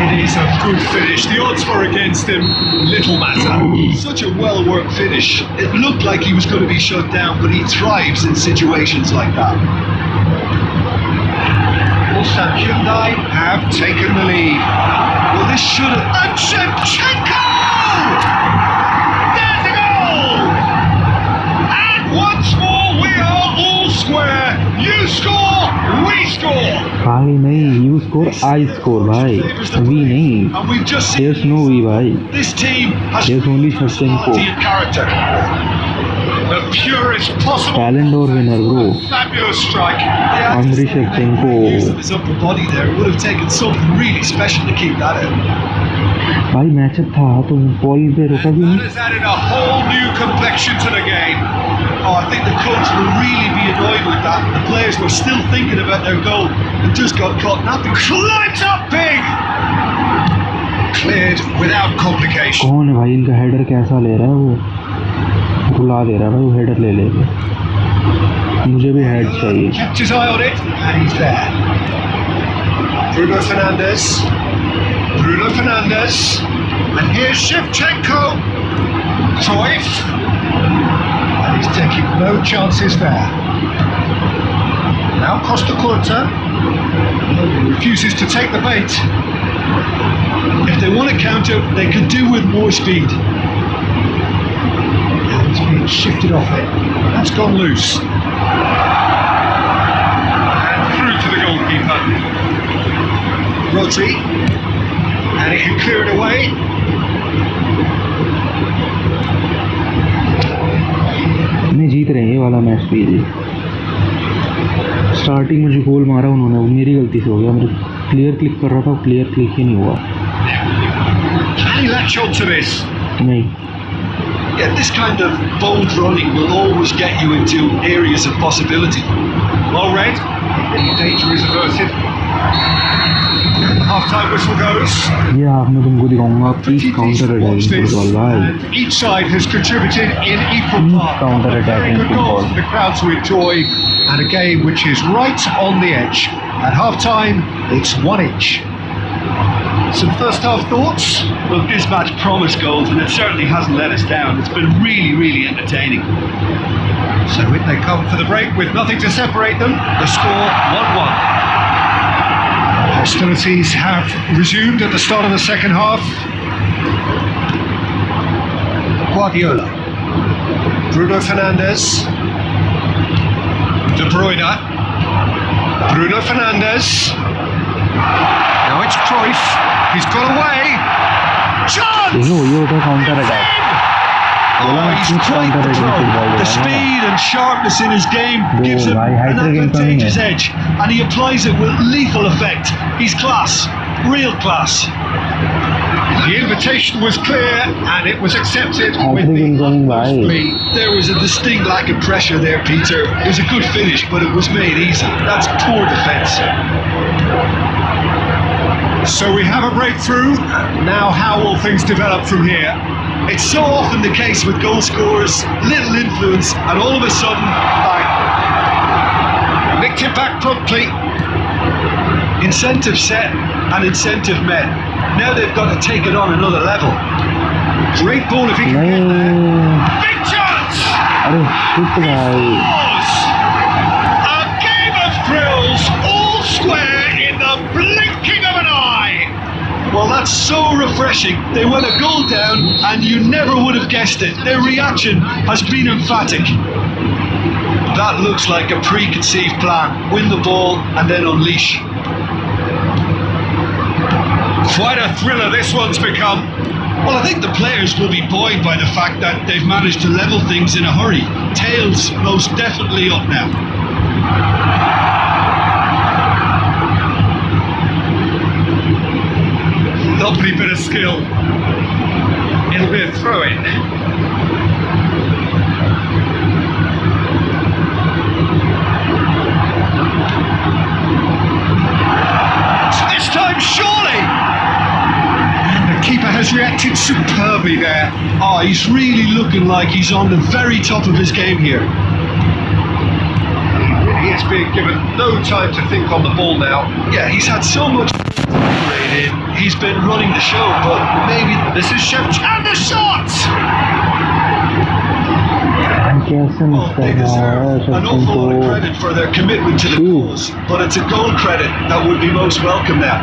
Speaker 7: It is a good finish. The odds were against him. Little matter.
Speaker 9: Such a well-worked finish. It looked like he was going to be shut down, but he thrives in situations like that.
Speaker 7: Ulsan Hyundai have taken the lead.
Speaker 9: Well, this should have.
Speaker 7: And Shevchenko! There's a goal! And once more we are all square. You score, we score.
Speaker 8: भाई नहीं you score I score भाई we नहीं
Speaker 9: And we've just seen
Speaker 8: there's no we भाई
Speaker 9: this team has
Speaker 8: there's only Shevchenko
Speaker 9: quality and character.
Speaker 7: The purest possible.
Speaker 8: Ballon d'Or winner bro
Speaker 7: Fabulous strike.
Speaker 8: Andriy Shevchenko
Speaker 9: Use of his upper body there. It would have taken something really special to keep that out.
Speaker 8: भाई matchup था तो ball पे रुका भी
Speaker 7: That
Speaker 8: नहीं
Speaker 7: has added a whole new complexion to the game.
Speaker 9: Oh, I think the coach will really be annoyed with that. The players were still thinking about their goal and just got caught napping.
Speaker 7: Climbs up big. Cleared without complication.
Speaker 8: कौन है भाई इनका header कैसा ले रहा है वो रुला दे रहा है भाई वो हेडर ले ले मुझे भी हेड चाहिए
Speaker 7: Kept his eye on it, and he's there. Bruno Fernandes. Bruno Fernandes. And here's Shevchenko. Cruyff. And he's taking no chances there. Now Costa Curta. He refuses to take the bait.
Speaker 9: If they want to counter, they could do with more speed.
Speaker 7: And he's being shifted off it. That's gone loose. And through to the goalkeeper. Rodri. And he can clear it away.
Speaker 8: नहीं जीत रहे हैं ये वाला match भी जी starting में जो गोल मारा उन्होंने वो मेरी गलती से हो गया मेरे क्लियर क्लिक कर रहा था क्लियर क्लिक ही नहीं हुआ
Speaker 7: Can he latch on to this?
Speaker 8: नहीं
Speaker 9: Yeah, this kind of bold running will always get you into areas of possibility.
Speaker 7: Well read. Any danger is averted. Half-time whistle goes.
Speaker 8: ये आपने तुमको दिखाऊंगा please counter
Speaker 7: Watch
Speaker 8: attacking
Speaker 7: this.
Speaker 8: Football भाई
Speaker 7: And each side has contributed in equal part.
Speaker 8: Counter-attacking
Speaker 7: Very good goal
Speaker 8: football.
Speaker 7: for the crowd to enjoy, and a game which is right on the edge. At half-time, it's 1 each. Some first-half thoughts?
Speaker 9: Well, this match promised goals, and it certainly hasn't let us down. It's been really, really entertaining.
Speaker 7: So in they come for the break with nothing to separate them. The score 1-1. Hostilities have resumed at the start of the second half. Guardiola. Bruno Fernandes. De Bruyne. Bruno Fernandes. Now it's Cruyff. He's got away. Chance!
Speaker 8: देखो ये होता है counter attack
Speaker 9: Oh, he's quite the pro. The speed and sharpness in his game gives him an advantageous edge, and he applies it with lethal effect. He's class, real class.
Speaker 7: The invitation was clear and it was accepted with
Speaker 8: Hat-trick
Speaker 7: the
Speaker 8: incoming,
Speaker 7: utmost
Speaker 8: bhai.
Speaker 7: glee.
Speaker 9: There was a distinct lack of pressure there, Peter. It was a good finish, but it was made easy. That's poor defence.
Speaker 7: So we have a breakthrough. Now how will things develop from here?
Speaker 9: It's so often the case with goal scorers, little influence, and all of a sudden, bang.
Speaker 7: Nicked it back promptly.
Speaker 9: Incentive set and incentive met. Now they've got to take it on another level. Great ball if he can get there. Big chance!
Speaker 8: अरे shit भाई
Speaker 9: A game of thrills, all square in the blinking of an eye. Well, that's so refreshing. They went a goal down and you never would have guessed it. Their reaction has been emphatic. That looks like a preconceived plan. Win the ball and then unleash.
Speaker 7: Quite a thriller this one's become.
Speaker 9: Well, I think the players will be buoyed by the fact that they've managed to level things in a hurry. Tails most definitely up now.
Speaker 7: Lovely bit of skill. It'll be a throw-in.
Speaker 9: This time, surely!
Speaker 7: The keeper has reacted superbly there.
Speaker 9: Oh, he's really looking like he's on the very top of his game here.
Speaker 7: He is being given no time to think on the ball now.
Speaker 9: Yeah, he's had so much to operate in. He's been running the show, but maybe this is and the shot! Well, they deserve an awful lot of credit for their commitment to the cause, but it's a goal credit that would be most welcome now.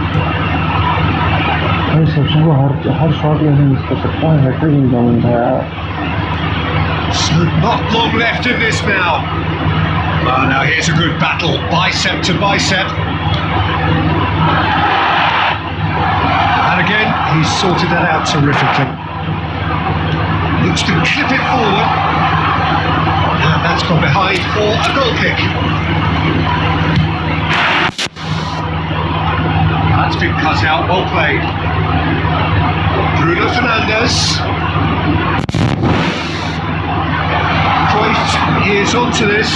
Speaker 8: भाई सचिन को हर shot लेने miss कर सकता है hat trick incoming था यार
Speaker 7: So not long left in this now. Oh, now here's a good battle, bicep to bicep. And again, he's sorted that out terrifically. Looks to clip it forward. And that's gone behind for a goal kick. That's been cut out, well played. Bruno Fernandes. Cruyff is onto this.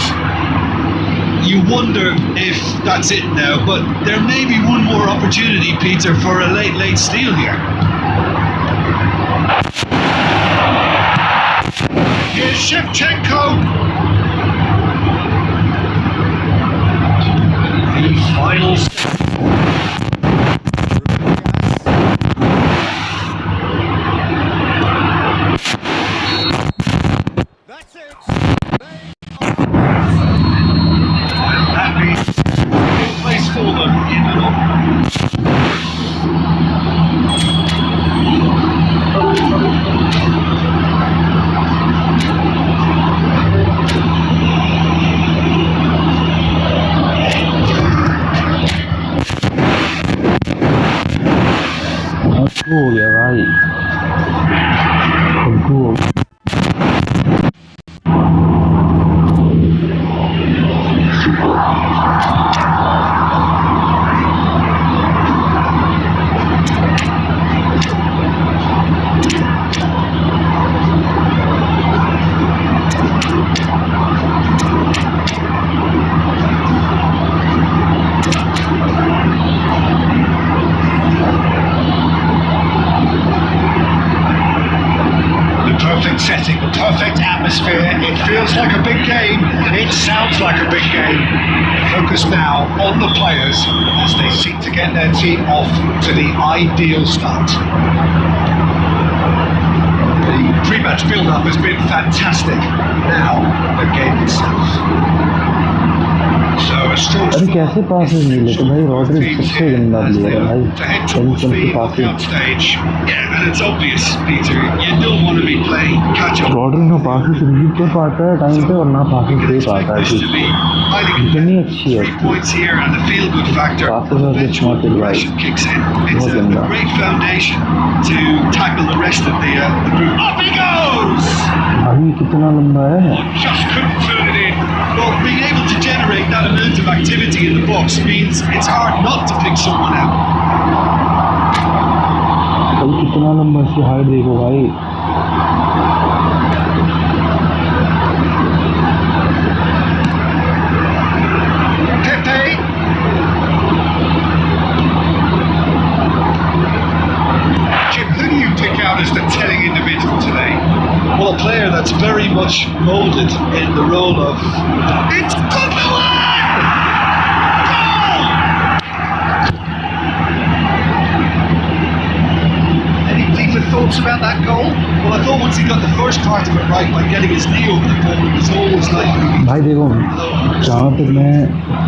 Speaker 9: You wonder if that's it now, but there may be one more opportunity, Peter, for a late steal here.
Speaker 7: Here's Shevchenko. The final step. That's it. That means a good place for them in the north.
Speaker 8: हो गया भाई गोल
Speaker 7: Perfect setting, the perfect atmosphere. It feels like a big game. It sounds like a big game. Focus now on the players as they seek to get their team off to the ideal start. The pre-match build-up has been fantastic. Now, the game itself. So a strong
Speaker 8: अरे कैसे passes मिले तो भाई Rodri सबसे गंदा player है भाई
Speaker 7: to the knockout stage.
Speaker 9: Yeah, and it's obvious, Peter. You don't want to be playing catch-up.
Speaker 8: Rodri ना पासेस रिसीव कर पाता है टाइम पे और ना पासेस दे पाता है इतनी अच्छी है
Speaker 9: 3 points here and the feel-good factor.
Speaker 8: Passes और स्मार्ट भाई
Speaker 9: Kicks in. It's
Speaker 8: बहुत
Speaker 9: a
Speaker 8: गंदा
Speaker 9: great foundation to tackle the rest of the group. Up he goes!
Speaker 8: भाई कितना लंबा है
Speaker 7: just couldn't turn it in.
Speaker 9: Well, being able to generate that amount of activity in the box means it's hard not to pick someone out.
Speaker 8: भाई कितना लंबा इसकी height देखो भाई
Speaker 7: Pepe. Jim, who do you pick out as the telling individual today?
Speaker 9: Well, a player that's very much moulded in the role of...
Speaker 7: It's good one! Goal! Any deeper thoughts about that goal?
Speaker 9: Well, I he got the first part of it right by getting his knee over the ball, it was always likely.
Speaker 8: भाई देखो, जहाँ तक मैं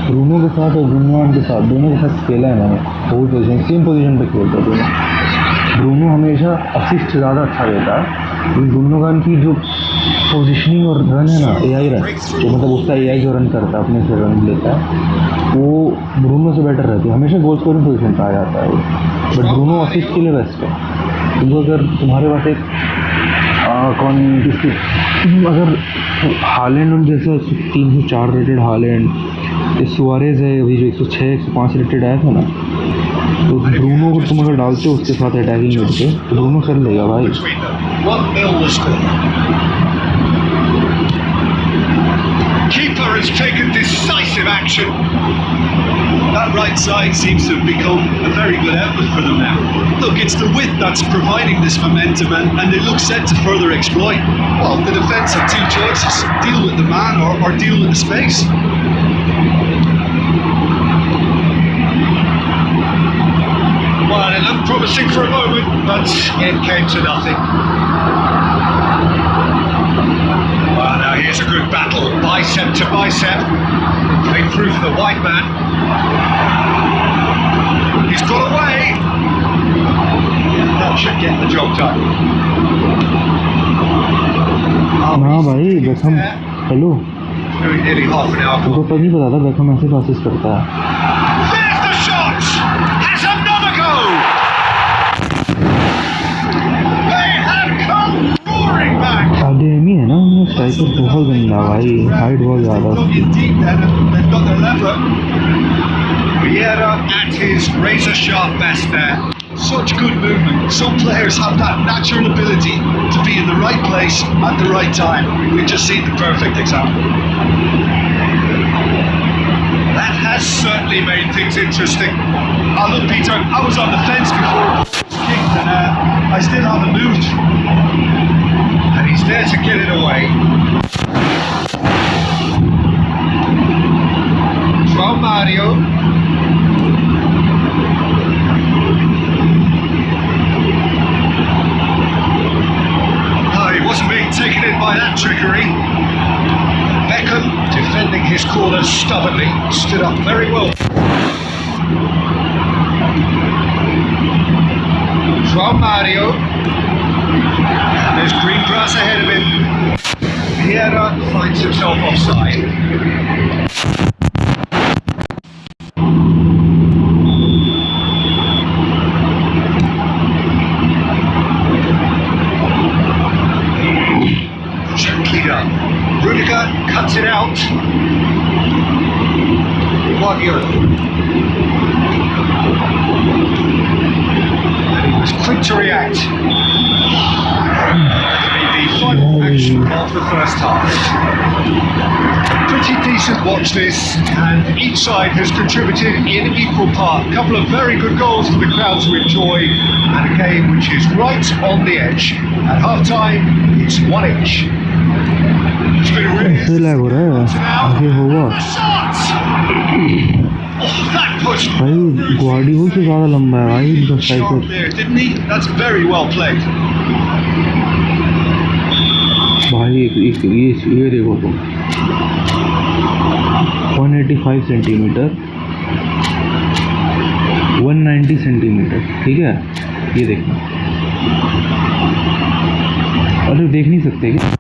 Speaker 8: Bruno के साथ और गुनवान के साथ दोनों के साथ खेला है मैंने, होल पोजीशन सेम पोजीशन पे खेलते थे। ब्रूनो हमेशा असिस्ट ज़्यादा अच्छा देता है, लेकिन गुनवान की जो पोजीशनिंग और रन है ना, एआई रन, जो मतलब उसका एआई जो रन करता है अपने से रन लेता है, वो ब्रूनो से बेटर रहती है। हमेशा गोल स्कोरिंग पोजीशन पे आ जाता है वो, बट ब्रूनो असिस्ट के लिए बेस्ट है। तो अगर तुम्हारे पास एक अगर हालैंड और जैसा 304 रेटेड हालैंड, सुआरेज है अभी जो 106 105 रेटेड आया था ना, तो ब्रूनो को तुम अगर डालते हो उसके साथ अटैकिंग मिड पे, तो ब्रूनो कर लेगा भाई।
Speaker 9: Keeper has taken decisive action. That right side seems to have become a very good outlet for them now. Look, it's the width that's providing this momentum, and they look set to further exploit. Well, the defence have two choices: deal with the man or deal with the space.
Speaker 4: Well, it looked promising for a moment, but it came to nothing. Well, now here's a good battle, bicep to bicep. Played through for the white man. He's got away. That should get the job done.
Speaker 8: हाँ भाई, Beckham hello,
Speaker 4: Nearly half an hour.
Speaker 8: तुमको तो नहीं पता था Beckham ऐसे passes करता है।
Speaker 4: There's the shot. Has another go. They have come roaring back.
Speaker 8: Academy है ना, उनमें स्ट्राइकर बहुत गंदा भाई, हाइट बहुत ज़्यादा।
Speaker 4: They've got their lever. Vieira at his razor-sharp best there.
Speaker 9: Such good movement. Some players have that natural ability to be in the right place at the right time. We've just seen the perfect example.
Speaker 4: That has certainly made things interesting.
Speaker 9: Oh, look, Peter, I was on the fence before it was kicked, and I still haven't moved.
Speaker 4: And he's there to get it away. From Mario. He wasn't being taken in by that trickery. Beckham, defending his corner stubbornly, stood up very well. From Mario. And there's green grass ahead of him. Vieira finds himself offside. Rudiger cuts it out. Guardiola. And he was quick to react. The final action of the first half. Pretty decent watch this, and each side has contributed in equal part. A couple of very good goals for the crowd to enjoy, and a game which is right on the edge. At half-time, it's 1-1.
Speaker 8: ऐसे lag हो रहा है, आगे होगा भाई। Guardiola से ज़्यादा लंबा है भाई इनका स्ट्राइकर भाई। ये देखो तुम, 185 सेंटीमीटर, 190 सेंटीमीटर, ठीक है। ये देखो, अरे देख नहीं सकते क्या?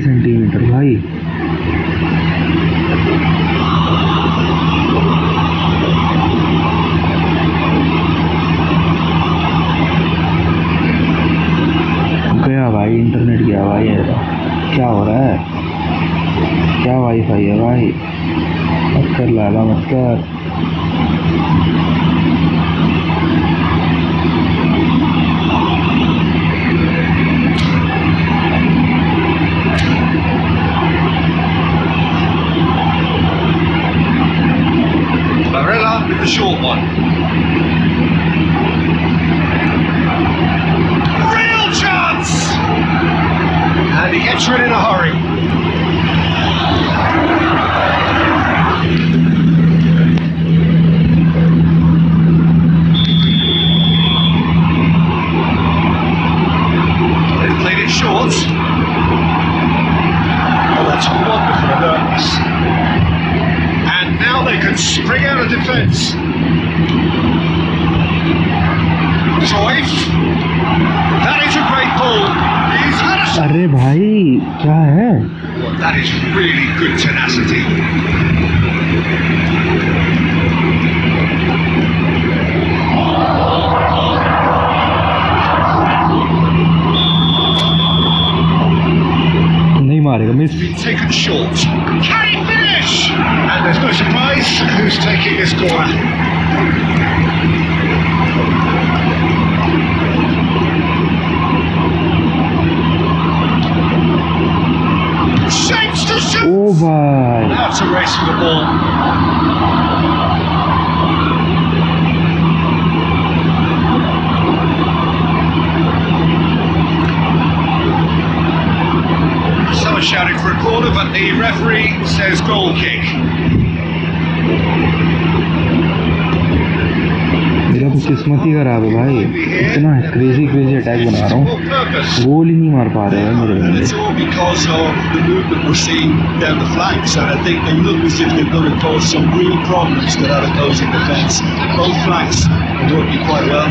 Speaker 8: सेंटीमीटर भाई। गया भाई, इंटरनेट गया भाई। क्या हो रहा है? क्या वाईफाई है भाई? मत कर लाला, मत कर।
Speaker 7: gets rid in a hurry. They've played it short. Oh, that's wonderful alertness. And now they can spring out of defence. Cruyff. That is a great ball. He's had a...
Speaker 8: अरे भाई क्या है?
Speaker 7: Well, that is really good tenacity.
Speaker 8: नहीं मारेगा miss.
Speaker 7: Been taken short. Can he finish? And there's no surprise who's taking this corner. Shapes to shoot.
Speaker 8: ओ भाई.
Speaker 7: Now it's a race for the ball. Someone shouting for a corner, but the referee says goal kick.
Speaker 8: मेरा तो किस्मत ही खराब है भाई. इतना crazy attack बना रहा हूँ, गोल ही नहीं मार पा रहे हैं मेरे बंदे.
Speaker 5: It's all because of the movement we're seeing down the flanks, and I think they look as if they're going to cause some real problems to that opposing defence. Both flanks are working quite well.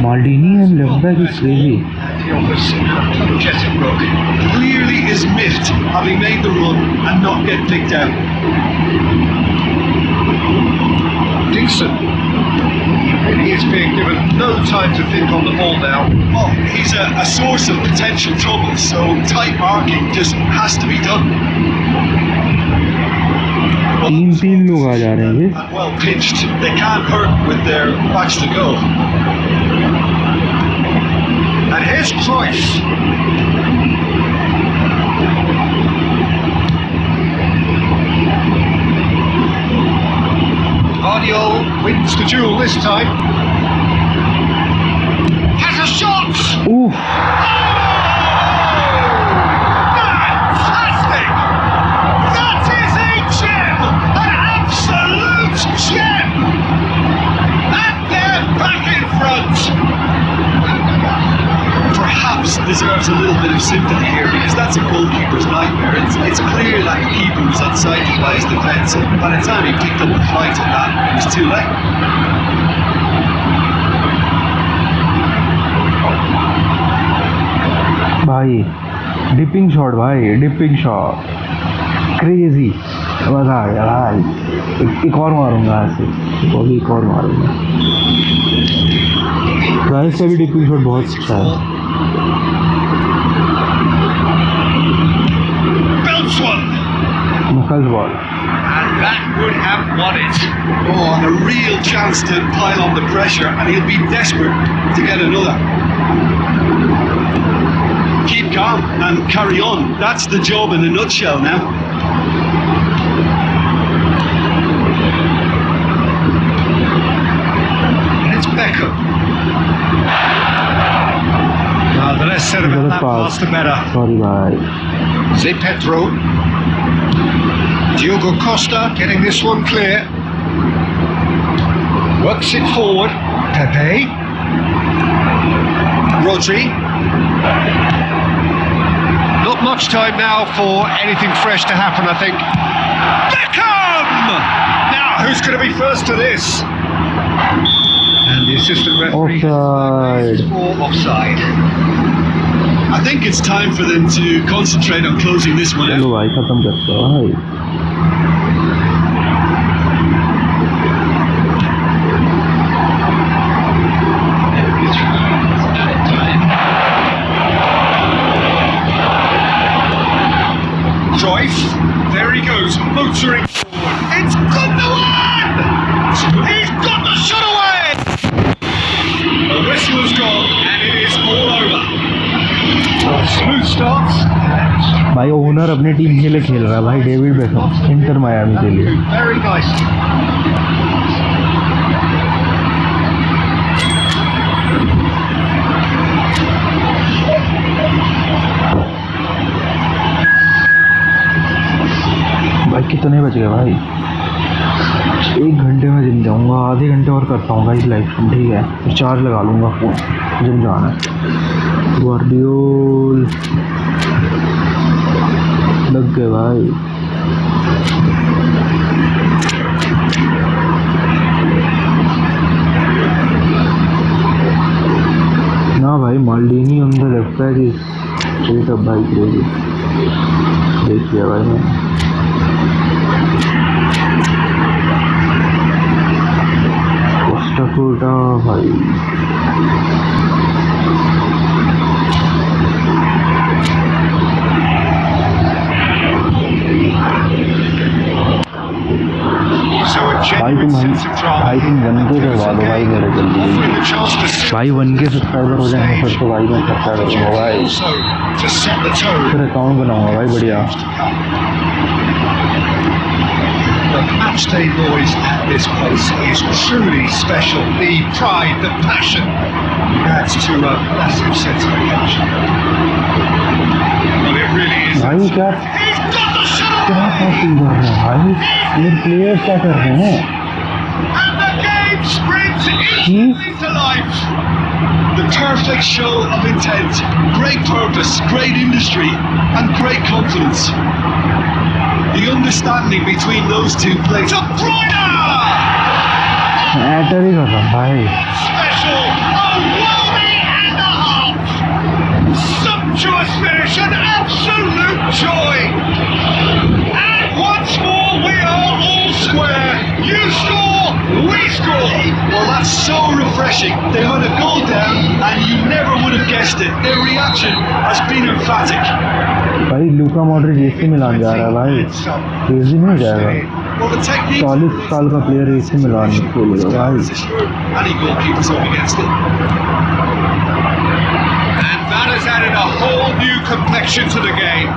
Speaker 8: Maldini and left back is crazy.
Speaker 7: He offers energetic look.
Speaker 5: Clearly is miffed having made the run and not get picked out.
Speaker 7: Decent. And he is being given no time to think on the ball now.
Speaker 5: Well, he's a source of potential trouble, so tight marking just has to be done.
Speaker 8: तीन लोग आ जा रहे हैं ये.
Speaker 5: And well pitched, they can't hurt with their backs to go.
Speaker 7: And here's Cruyff. Guardiola wins the duel this time. Has a shot!
Speaker 8: Oof.
Speaker 7: Fantastic! That is a gem! An absolute gem! And they're back in front!
Speaker 5: Perhaps deserves a little bit of sympathy here, because that's a goalkeeper's nightmare. It's clear that the keeper was unsighted by his defence, and by the time he picked up the flight of that, it was too late.
Speaker 8: भाई dipping shot, भाई dipping shot crazy. मजा आ गया भाई. एक और मारूंगा ऐसे, एक और मारूंगा. राइस का भी डिपिंग शॉट बहुत अच्छा है. Knuckles ball.
Speaker 7: And that would have won it.
Speaker 5: Oh, and a real chance to pile on the pressure, and he'll be desperate to get another. Keep calm and carry on. That's the job in a nutshell now.
Speaker 7: And it's Beckham. The less said about that pass, the better.
Speaker 8: Sorry, bhai.
Speaker 7: Zé Pedro. Diogo Costa getting this one clear. Works it forward. Pepe. Rodri. Not much time now for anything fresh to happen, I think. Beckham! Now, who's going to be first to this? And the assistant referee
Speaker 8: Offside.
Speaker 7: for offside.
Speaker 5: I think it's time for them to concentrate on closing this one
Speaker 8: चलो
Speaker 5: out.
Speaker 8: भाई खत्म करते हैं भाई.
Speaker 7: Cruyff, there he goes, motoring forward. It's Gundogan! He's got the shot away! The whistle has gone, and it is all over. Smooth starts.
Speaker 8: भाई owner अपनी team के लिए खेल रहा है भाई. डेविड बेकहम इंटर मायामी के लिए.
Speaker 7: Very nice.
Speaker 8: गया भाई। 1 घंटे में जिम जाऊँगा, आधे घंटे और करता हूँ गाइस लाइव स्ट्रीम, ठीक है? फिर चार्ज लगा लूँगा फ़ोन, जिम जाना है। गार्डियोल लग गए भाई। ना भाई, Maldini on the left side is straight up भाई, क्रेजी। देख लिया भाई मैंने। कोस्टा भाई, भाई तुम 1K करवा दो भाई मेरे जल्दी। भाई 1K सब्सक्राइबर हो जाएंगे फिर तो भाई मैं खर्चा करूँगा भाई, फिर अकाउंट बनाऊँगा भाई बढ़िया।
Speaker 4: The matchday noise at this place is truly special. The pride, the passion adds to a massive sense of occasion. Well, it really is.
Speaker 8: भाई क्या पासिंग कर रहे हैं भाई, मेरे प्लेयर्स क्या कर रहे हैं?
Speaker 9: And the game springs instantly to life. The perfect show of intent, great purpose, great industry, and great confidence. The understanding between those two players. De Bruyne!
Speaker 8: ऐटर ही कर रहा भाई।
Speaker 9: Special, a worldie and a half. Sumptuous finish, an absolute joy. And once more we are all square. You score, we score. Well, that's so refreshing. They had a goal down and you never would have guessed it. Their reaction has been emphatic.
Speaker 8: भाई Luka Modric AC Milan जा रहा है भाई, AC नहीं जाएगा। 40 साल का player AC Milan खेलेगा भाई।
Speaker 9: Any goalkeepers up against it.
Speaker 4: And that has added a whole new complexion to the game.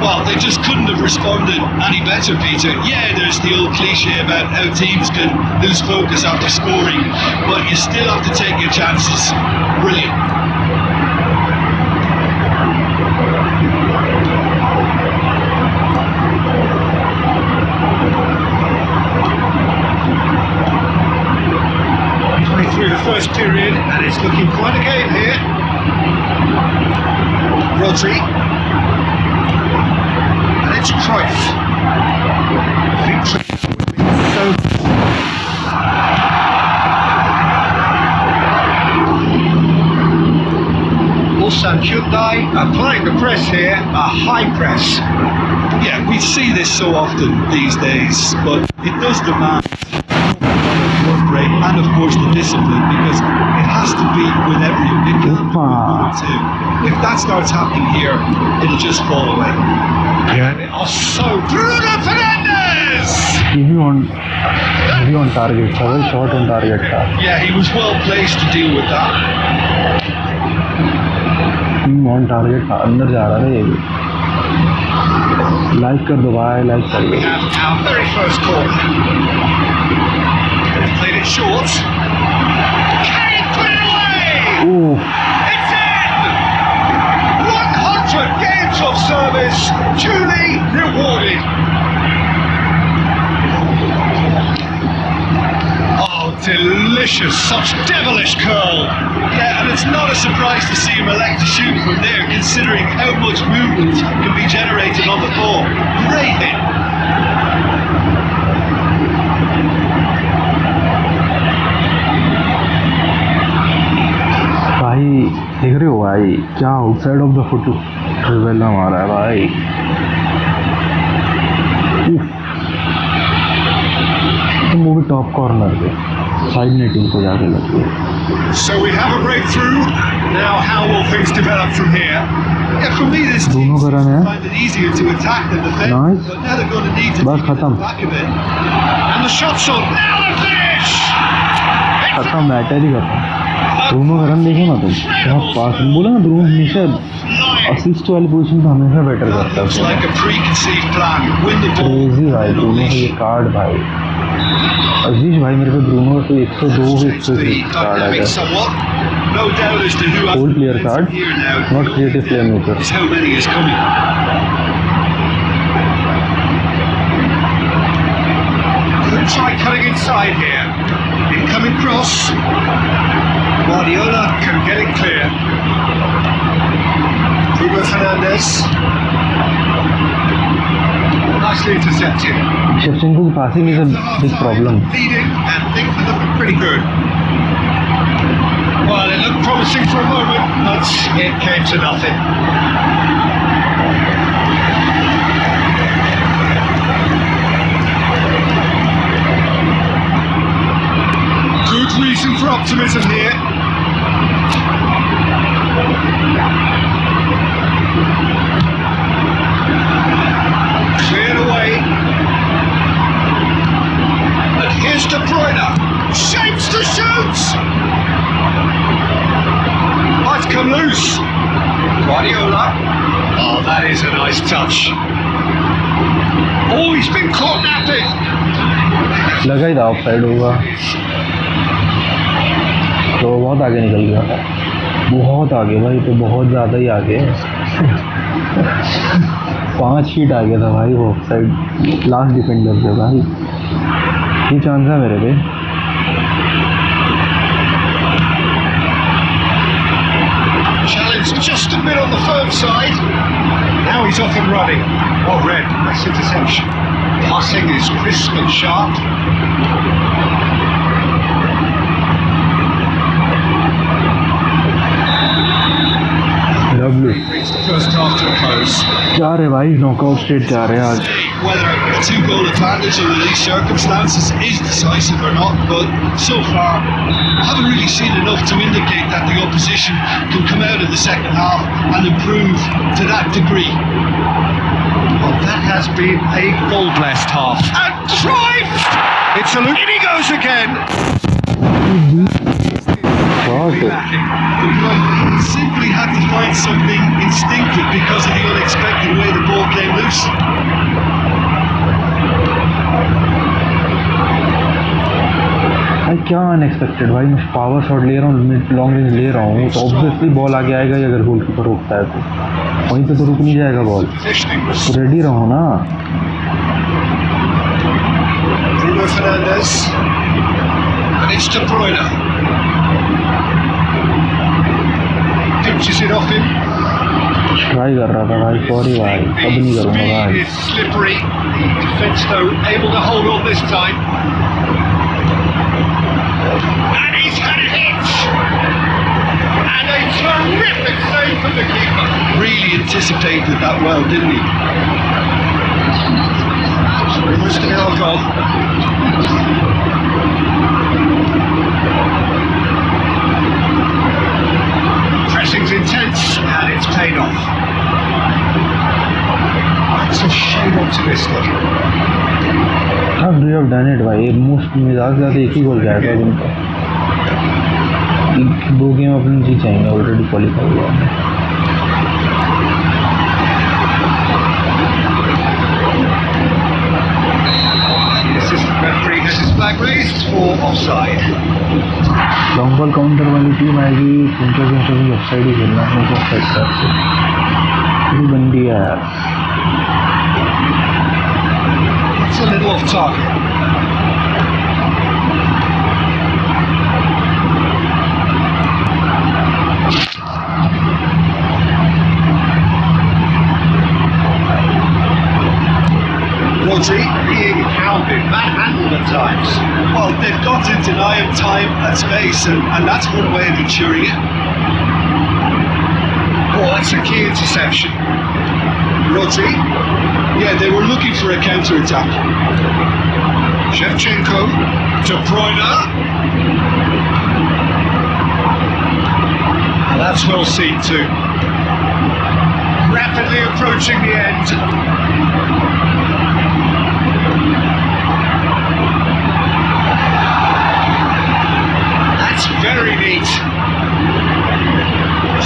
Speaker 9: Well, they just couldn't have responded any better, Peter. Yeah, there's the old cliche about how teams can lose focus after scoring, but you still have to take your chances. Brilliant.
Speaker 4: Through the first period, and it's looking quite a game here. Rodri, and it's Cruyff. Victory would be so. Ulsan Hyundai applying the press here, a high press.
Speaker 9: Yeah, we see this so often these days, but it does demand work rate and of course the discipline, because it has to be with everyone. It can't be with one or two. If that starts happening here, it'll just fall away.
Speaker 4: Yeah, they are so.
Speaker 9: Bruno Fernandes!
Speaker 8: Heavy on target, very short on target था।
Speaker 9: Yeah, he was well placed to deal with that.
Speaker 8: On target था, अंदर जा रहा था ये भी। Like कर दो भाई, लाइक कर
Speaker 4: We
Speaker 8: दो।
Speaker 4: have our very first corner. They've played it short. Can he put it away?
Speaker 8: Oh,
Speaker 4: It's in! 100 games of service, duly rewarded. Oh, delicious, such devilish curl.
Speaker 9: Yeah, and it's not a surprise to see him elect to shoot from there, considering how much movement can be generated on the ball. Great hit.
Speaker 8: भाई देख रहे हो भाई, क्या outside of the foot ट्रिवेल हमारा है भाई। तुम वो भी टॉप कॉर्नर पे साइड नेटिंग को जाके लग गए।
Speaker 4: So we have a breakthrough. Now, how will things develop from here?
Speaker 9: Yeah, for me, this
Speaker 8: दोनों
Speaker 9: team
Speaker 8: का रन है।
Speaker 9: find it easier to attack than defend,
Speaker 8: Nice.
Speaker 9: but now they're going to need to
Speaker 8: बस
Speaker 9: keep at
Speaker 8: खत्म।
Speaker 9: the back of it.
Speaker 4: And the shot's on. Now the finish!
Speaker 8: खत्म, batter ही खत्म। दोनों का run देखो ना तुम, क्या पास। बोला ना ब्रूनो हमेशा असिस्ट वाली पोजीशन तो हमेशा बेटर करता
Speaker 9: It's
Speaker 8: है।
Speaker 9: like a preconceived plan. Win the ball.
Speaker 8: Crazy भाई, ब्रूनो का ये कार्ड भाई। अजीज भाई मेरे पे ब्रूनो का 102 106 कार्ड आ
Speaker 9: Dynamic
Speaker 8: गया।
Speaker 9: somewhat. No doubt as to who has
Speaker 8: old player card,
Speaker 9: here now.
Speaker 8: Not creative player maker.
Speaker 9: Is how many is coming.
Speaker 7: try cutting inside here. Incoming cross. Guardiola can get it clear. Bruno Fernandes. Nicely intercepted.
Speaker 8: Shevchenko's passing is a big problem.
Speaker 7: Leading and things are looking pretty good. Well, it looked promising for a moment, but it came to nothing. Good reason for optimism here. Cleared away. And here's De Bruyne. Shapes to shoot! Oh, it's come loose. Guardiola. Oh, that is a nice touch. Oh, he's been caught napping.
Speaker 8: लगा ही था of side होगा तो बहुत आगे निकल गया था, बहुत आगे भाई, तो बहुत ज़्यादा ही आगे 5 फीट आगे था भाई वो ऑफ साइड लास्ट डिफेंडर से भाई। ये चांस है मेरे पे।
Speaker 7: Challenge just a bit on the firm side. Now he's off and running. Well read, nice interception. Passing is crisp and sharp.
Speaker 8: Lovely.
Speaker 7: Brings the first half to a close.
Speaker 8: जा रहे भाई, knockout stage जा रहे हैं आज।
Speaker 5: Whether a 2-goal advantage under these circumstances is decisive or not, but so far I haven't really seen enough to indicate that the opposition can come out in the second half and improve to that degree.
Speaker 7: Well, that has been a goal-blessed half. And Cruyff! It's a loop. In he goes again.
Speaker 5: The club simply had to find something instinctive because of the unexpected way the ball came loose.
Speaker 8: भाई क्या unexpected भाई, मैं power shot ले रहा हूँ, long range ले रहा हूँ, तो ऑब्वियसली बॉल आगे आएगा ही अगर गोलकीपर रोकता है तो वहीं पे तो रुक नहीं जाएगा बॉल, तो रेडी रहो ना।
Speaker 7: Bruno Fernandes. And it's De Bruyne. Pinches it off him.
Speaker 8: Try कर रहा था भाई, सॉरी भाई, अब नहीं करूँगा भाई।
Speaker 7: It's slippery. The defence though able to hold on this time. And he's had a hit. And a terrific save from the keeper.
Speaker 5: Really anticipated that well, didn't he?
Speaker 7: Must have been gone. Pressing's intense and it's paid off. It's a shade optimistic.
Speaker 8: How do you have done it भाई? Most मिजाज ज़्यादा एक ही गोल जाएगा अब उनका, 2 game अपन जीत जाएंगे, already qualify हुआ है।
Speaker 7: The assistant referee has his flag raised for offside.
Speaker 8: Long ball counter वाली टीम आएगी, उनका भी ऑफसाइड ही खेलना है, उनको ऑफसाइड करते ये बंदी है यार।
Speaker 7: It's a little off target. Rodri being hounded, manhandled at times.
Speaker 5: Well, they've got to deny him time and space, and that's one way of ensuring it.
Speaker 7: Oh, that's a key interception. Rodri.
Speaker 5: Yeah, they were looking for a counter-attack.
Speaker 7: Shevchenko. De Bruyne. That's well seen too. Rapidly approaching the end. That's very neat.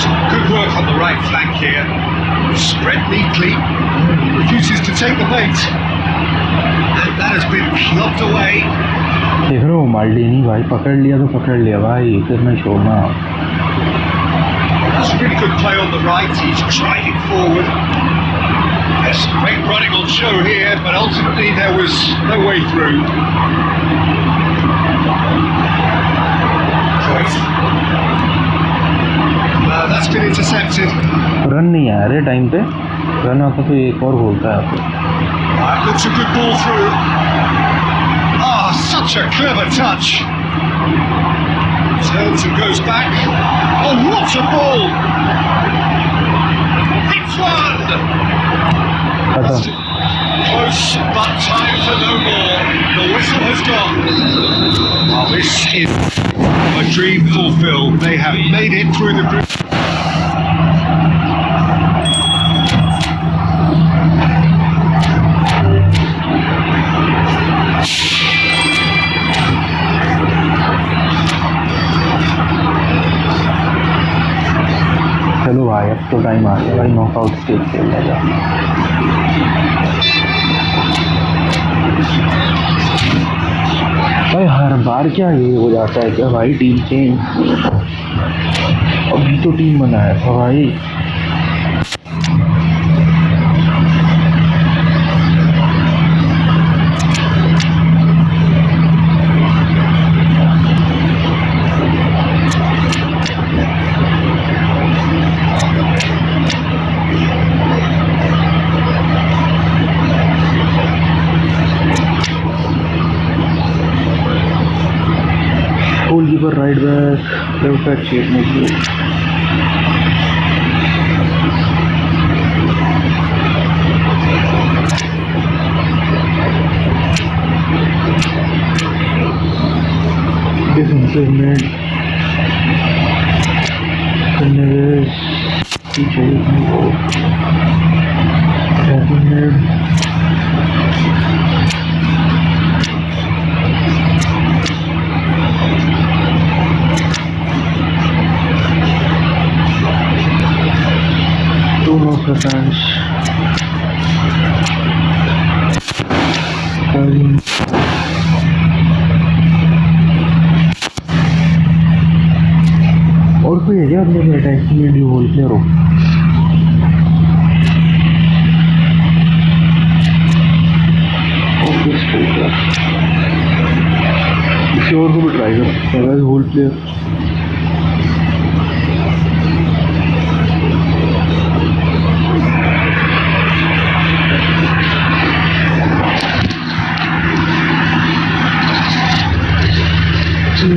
Speaker 7: Some good work on the right flank here. Spread neatly. Refuses to take the bait. And that has been clubbed away.
Speaker 8: देख रहे हो माल्डीनी भाई, पकड़ लिया तो पकड़ लिया भाई, फिर नहीं छोड़ना।
Speaker 7: That's a really good play on the right. He's driving forward.
Speaker 9: Yes, great running on show here, but ultimately there was no way through. That's been intercepted.
Speaker 8: Run नहीं आ रहे टाइम पे, रन आता तो एक और बोलता है आपको।
Speaker 9: Looks a good ball through. Ah, such a clever touch. Turns and goes back. Oh, what a ball! It's one! Close, but time for no more. The whistle has gone. Well, this is a dream fulfilled. They have made it through the group.
Speaker 8: चलो भाई, अब तो time आ गया भाई, knockout stage खेलने का। भाई हर बार क्या ये हो जाता है क्या भाई, टीम चेंज? अभी तो टीम बनाया था भाई। Goalkeeper right back, left back चेक में डिफेंसिव मिड Fryepan और कोई है क्या अपने अटैक में ड्यू होल प्लेयर हो? किसी और को भी ट्राई कर सकते हैं होल प्लेयर।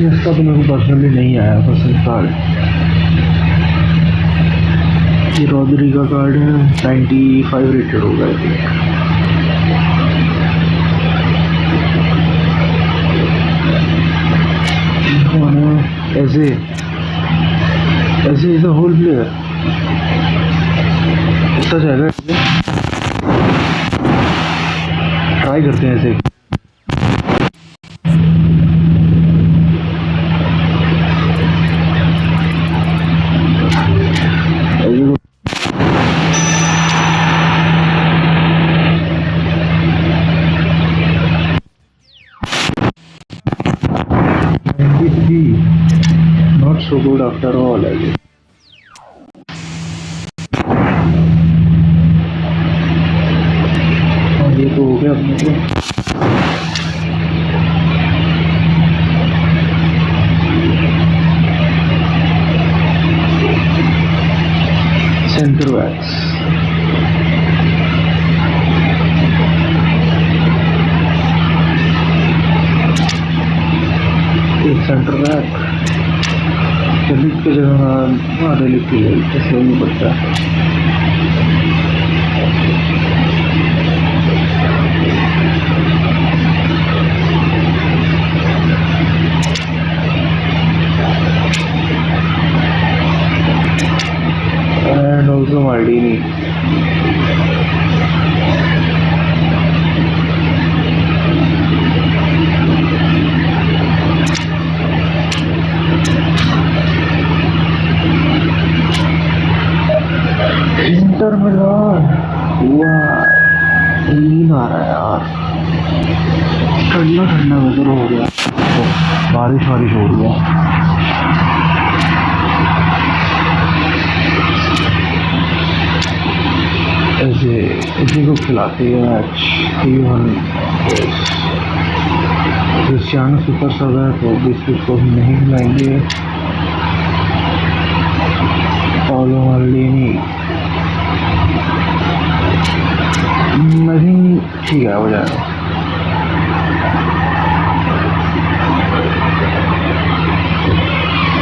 Speaker 8: इसका तो मेरे को पर्सनली नहीं आया पर्सनल कार्ड। ये रॉदरी का कार्ड है, 95 रेटेड होगा। ऐसे ऐसे इज अ होल प्लेयर इसका जाएगा। ट्राई करते हैं ऐसे। Not so good after all, I guess. और ये तो हो गया अपने को। सेंटर बैक्स एक सेंटर बैक लिख के जगह आधे लिख के ऐसे नहीं पड़ता। And also Martini. Inter Milan नींद आ रहा है यार, ठंडा ठंडा वेदर हो गया, बारिश वारिश हो रही है। ऐसे को खिलाते हैं मैच क्रिस्टियानो सुपर सब है तो इसको भी नहीं खिलाएंगे पाउलो माल्डिनी नहीं ठीक है हो जाएगा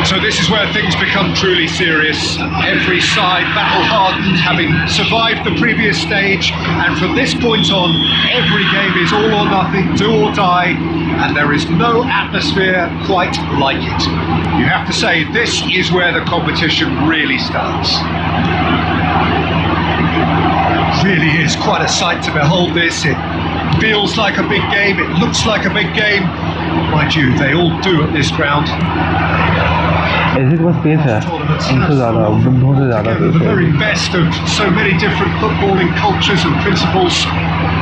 Speaker 4: So this is where things become truly serious. Every side battle-hardened, having survived the previous stage, and from this point on, every game is all or nothing, do or die, and there is no atmosphere quite like it. You have to say, this is where the competition really starts. Really is quite a sight to behold this. It feels like a big game, it looks like a big game. Mind you, they all do at this ground.
Speaker 8: ऐसे तो बस pace है उनसे ज़्यादा बंदों से ज़्यादा pace
Speaker 4: The
Speaker 8: है
Speaker 4: very best of so many different footballing cultures and principles,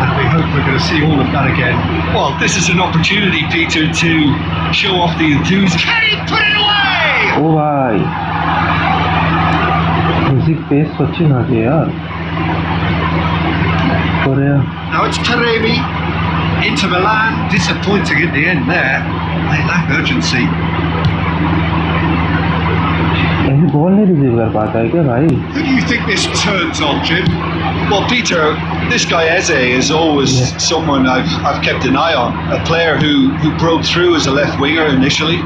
Speaker 4: and we hope we're going to see all of that again.
Speaker 5: Well, this is an opportunity, Peter, to show off the enthusiasm.
Speaker 4: Can he put it away?
Speaker 8: ओ भाई music pace तो अच्छी खाती है यार
Speaker 4: Now it's Taremi into Milan. Disappointing in the end there. They lack urgency.
Speaker 8: ऐसी ball नहीं receive कर पाता है क्या भाई
Speaker 4: Who do you think this turns on, Jim?
Speaker 5: Well, Peter, this guy Eze is always someone I've kept an eye on. A player who broke through as a left winger initially,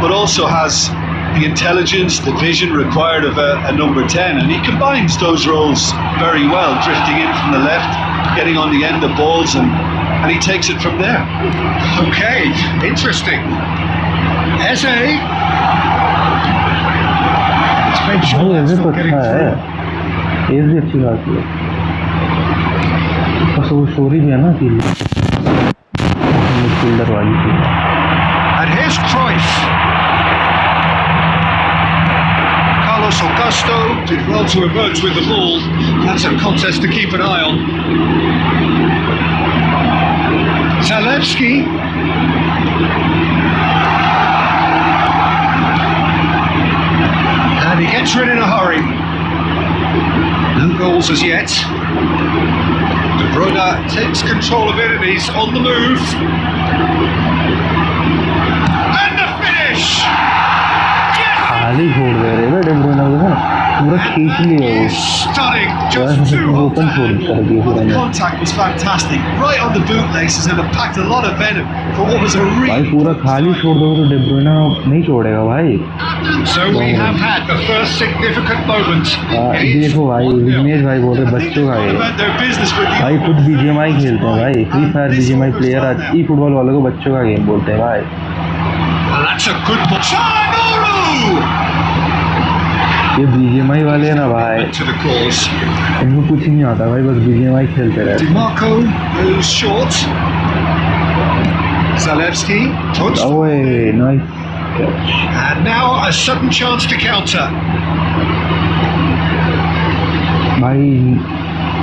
Speaker 5: but also has the intelligence, the vision required of a number 10, and he combines those roles very well, drifting in from the left, getting on the end of balls, and he takes it from there.
Speaker 4: Okay, interesting. Eze. Make sure
Speaker 8: भाई
Speaker 4: that's
Speaker 8: ऐसे तो
Speaker 4: not getting
Speaker 8: अच्छा
Speaker 4: through.
Speaker 8: है as भी अच्छी खाती है बस वो स्टोरी भी है ना कि मिडफील्डर वाली थी
Speaker 4: And here's Cruyff. Carlos Augusto did well to emerge with the ball. That's a contest to keep an eye on. Zalewski. And he gets rid in a hurry. No goals as yet. De Bruyne takes control of it and he's on the move. And the finish! Yes!
Speaker 8: खाली छोड़ दे रहे थे day ब्रुयने को ना पूरा खींच लिया वो
Speaker 4: Stunning!
Speaker 8: वैसे
Speaker 4: Just
Speaker 8: तो
Speaker 4: too
Speaker 8: ओपन छोड़ कर दिया
Speaker 5: Well,
Speaker 8: फिर
Speaker 5: the
Speaker 8: हमें
Speaker 5: contact was fantastic, right on the bootlaces, and it packed a lot of venom for what was a
Speaker 8: भाई
Speaker 5: really
Speaker 8: पूरा खाली छोड़ दोगे तो डे ब्रुयने नहीं छोड़ेगा भाई
Speaker 4: So we have had the first significant moment.
Speaker 8: देखो भाई विघ्नेश भाई बोल रहे बच्चों का है
Speaker 5: about their business with the
Speaker 8: भाई खुद बीजीएमआई खेलते हैं भाई फ्री फायर बीजीएमआई प्लेयर आज ई फुटबॉल वालों को बच्चों का गेम बोलते हैं भाई
Speaker 4: And that's a good ball. Chanuru!
Speaker 8: ये बीजीएमआई वाले हैं ना भाई
Speaker 4: To the cause.
Speaker 8: इनको कुछ नहीं आता भाई बस बीजीएमआई खेलते रहते
Speaker 4: DiMarco goes short. Zalewski puts.
Speaker 8: ओए nice
Speaker 4: And now a sudden chance to counter.
Speaker 8: भाई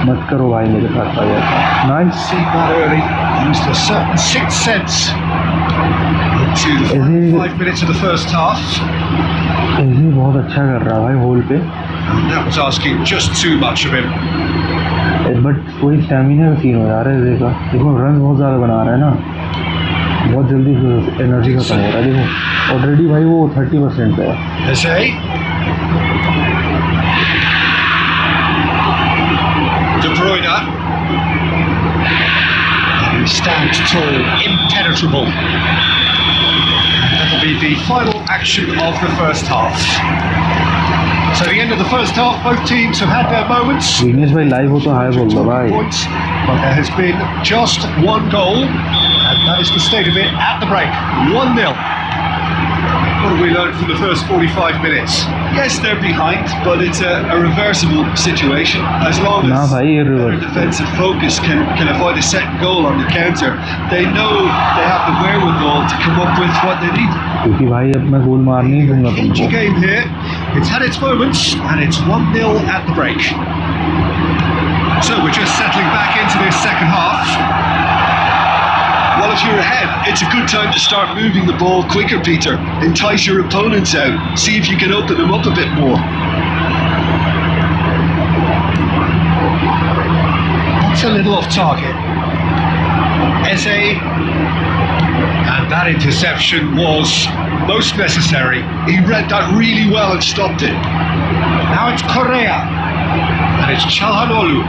Speaker 8: मत करो भाई मेरे साथ भाई ऐसा nice
Speaker 4: Seen that early. Used a certain sixth sense. To the final 5 minutes of the first half.
Speaker 8: ऐसे बहुत अच्छा कर रहा है भाई होल पे
Speaker 4: And that was asking just too much of him.
Speaker 8: But कोई स्टैमिना का सीन हो जा रहा है ऐसे का देखो रन बहुत ज़्यादा बना रहा है ना बहुत जल्दी एनर्जी खत्म हो रहा है देखो ऑलरेडी भाई वो 30% पे है
Speaker 4: Eze. De Bruyne. And he stands tall, impenetrable. And that'll be the final action of the first half. So the end of the first half, both teams have had their moments.
Speaker 8: Vighnesh भाई live हो तो हाय बोल दो भाई
Speaker 4: Points, but there has been just one goal, and that is the state of it at the break. 1-0. What have we learned from the first 45 minutes?
Speaker 5: Yes, they're behind, but it's a reversible situation. As long
Speaker 8: ना
Speaker 5: as
Speaker 8: भाई ये
Speaker 5: their
Speaker 8: reverse
Speaker 5: defensive focus can avoid a second goal on the counter, they know they have the wherewithal to come up with what they need.
Speaker 8: क्योंकि भाई अब मैं गोल मार नहीं दूंगा
Speaker 4: Cagey
Speaker 8: तुमको
Speaker 4: game here. It's had its moments, and it's 1-0 at the break. So we're just settling back into this second half.
Speaker 5: Well, if you're ahead, it's a good time to start moving the ball quicker, Peter. Entice your opponents out. See if you can open them up a bit more.
Speaker 7: little off target. Eze. And that interception was most necessary. He read that really well and stopped it. Now it's Correa. And it's Çalhanoğlu.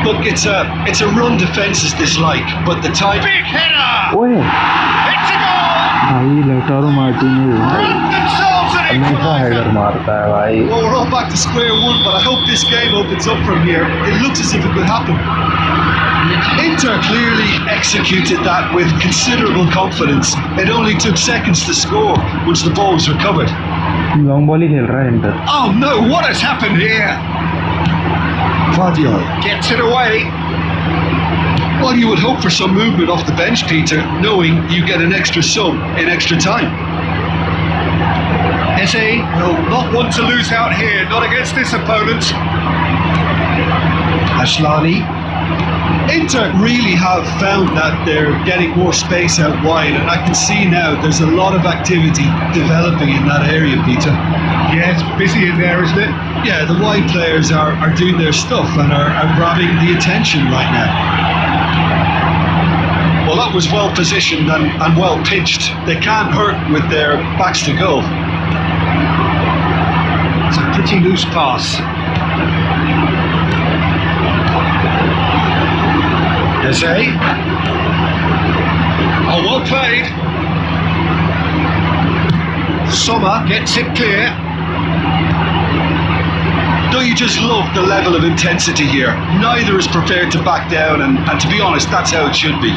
Speaker 5: Look, it's a run defence is dislike, but the time.
Speaker 7: Big header!
Speaker 8: ओए
Speaker 7: It's a goal!
Speaker 8: भाई लटारो Martinez
Speaker 7: Themselves an
Speaker 8: हमेशा header
Speaker 7: equaliser.
Speaker 8: मारता है भाई.
Speaker 5: Well, we're all back to square one, but I hope this game opens up from here. It looks as if it could happen. Inter clearly executed that with considerable confidence. It only took seconds to score once the ball was recovered.
Speaker 8: Long ball ही खेल रहा है Inter.
Speaker 7: Oh no, what has happened here?
Speaker 5: Vadio.
Speaker 7: Gets it away.
Speaker 5: Well, you would hope for some movement off the bench, Peter, knowing you get an extra sub in extra time.
Speaker 7: Eze will not want to lose out here, not against this opponent. Ashlani.
Speaker 5: Inter really have found that they're getting more space out wide, and I can see now there's a lot of activity developing in that area, Peter.
Speaker 7: Yeah, it's busy in there, isn't it?
Speaker 5: Yeah, the wide players are doing their stuff and are grabbing the attention right now. Well, that was well positioned and well pitched. They can't hurt with their backs to goal.
Speaker 7: It's a pretty loose pass. Eze. Oh, well played. Sommer gets it clear.
Speaker 5: Don't you just love the level of intensity here? Neither is prepared to back down, and to be honest, that's how it should be.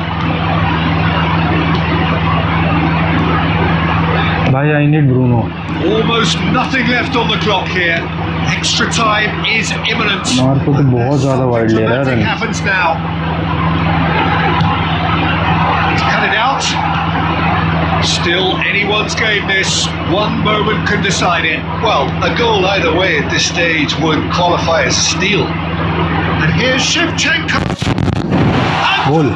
Speaker 8: भाई I need Bruno.
Speaker 7: Almost nothing left on the clock here. Extra time is imminent.
Speaker 8: Marco तो बहुत ज़्यादा wide ले रहा है.
Speaker 7: Something happens now. He's cut it out. Still anyone's game this. One moment can decide it.
Speaker 5: Well, a goal either way at this stage would qualify as a steal.
Speaker 7: And here's Shevchenko.
Speaker 8: Goal.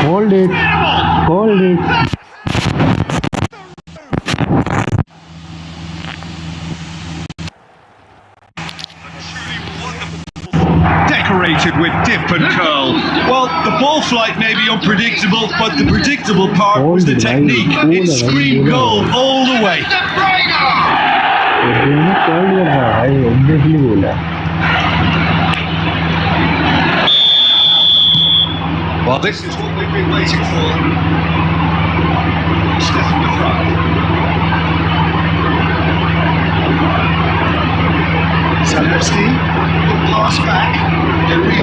Speaker 8: Hold it. Hold it.
Speaker 7: Decorated with dip and curl.
Speaker 5: Well, the ball flight may be unpredictable, but the predictable part was the technique. It screamed goal all the way.
Speaker 8: दोनों call कर रहा है भाई, obviously बोला.
Speaker 7: Well, this is what we've been waiting for. Stefan de Vrij. Zalewski, pass back.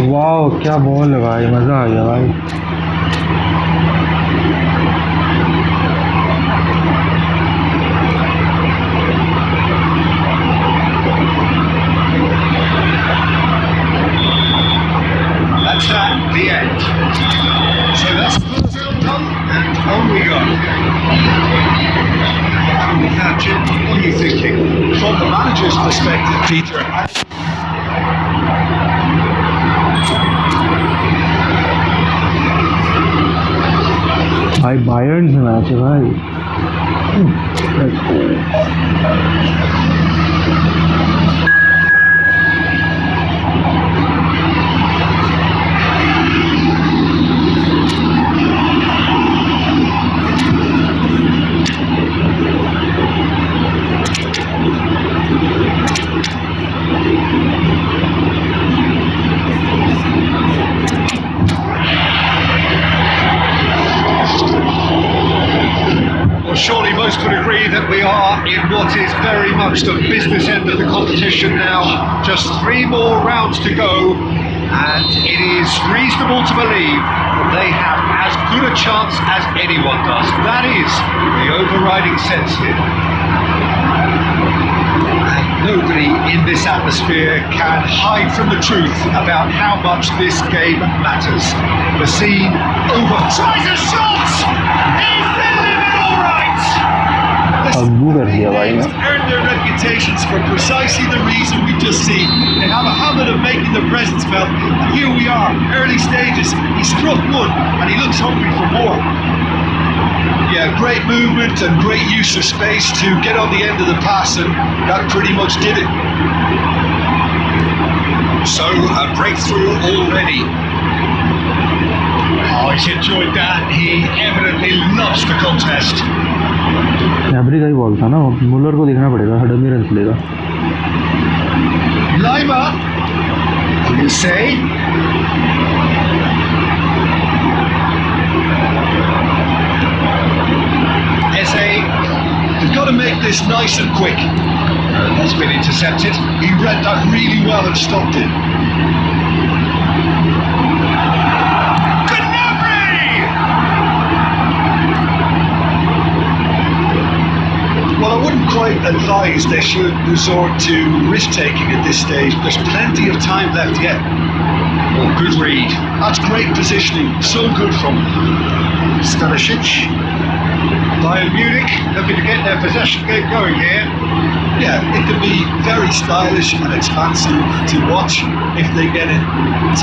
Speaker 8: Wow क्या ball है भाई, मजा आ गया भाई.
Speaker 7: That's at the end. So that's the first done, and on we go. What are you thinking?
Speaker 5: From the manager's perspective, Peter,
Speaker 8: भाई Bayern से match है भाई.
Speaker 7: Surely most would agree that we are in what is very much the business end of the competition now. Just 3 more rounds to go, and it is reasonable to believe that they have as good a chance as anyone does. That is the overriding sense here. And nobody in this atmosphere can hide from the truth about how much this game matters. The scene over. Tries a shot! He's filling it all right!
Speaker 8: अब्बू कर दिया भाई ने.
Speaker 5: earned their reputations for precisely the reason we just seen. They have a habit of making their presence felt, and here we are, early stages. He struck one, and he looks hungry for more. Yeah, Yeah, great movement and great use of space to get on the end of the pass, and that pretty much did it.
Speaker 9: So a breakthrough already. Oh, he's enjoyed that. He evidently loves the contest.
Speaker 8: Every का ही ball था ना, मुलर को देखना पड़ेगा, हडमी run लेगा.
Speaker 9: Lima, what do you say?
Speaker 5: They've got to make this nice and quick.
Speaker 9: That's been intercepted.
Speaker 5: He read that really well and stopped it. Well, I wouldn't quite advise they should resort to risk-taking at this stage. There's plenty of time left yet.
Speaker 9: Oh, good read.
Speaker 5: That's great positioning. So good from him.
Speaker 4: Stanisic. Bayern Munich looking to get their possession game going here.
Speaker 5: Yeah, it can be very stylish and expansive to watch if they get it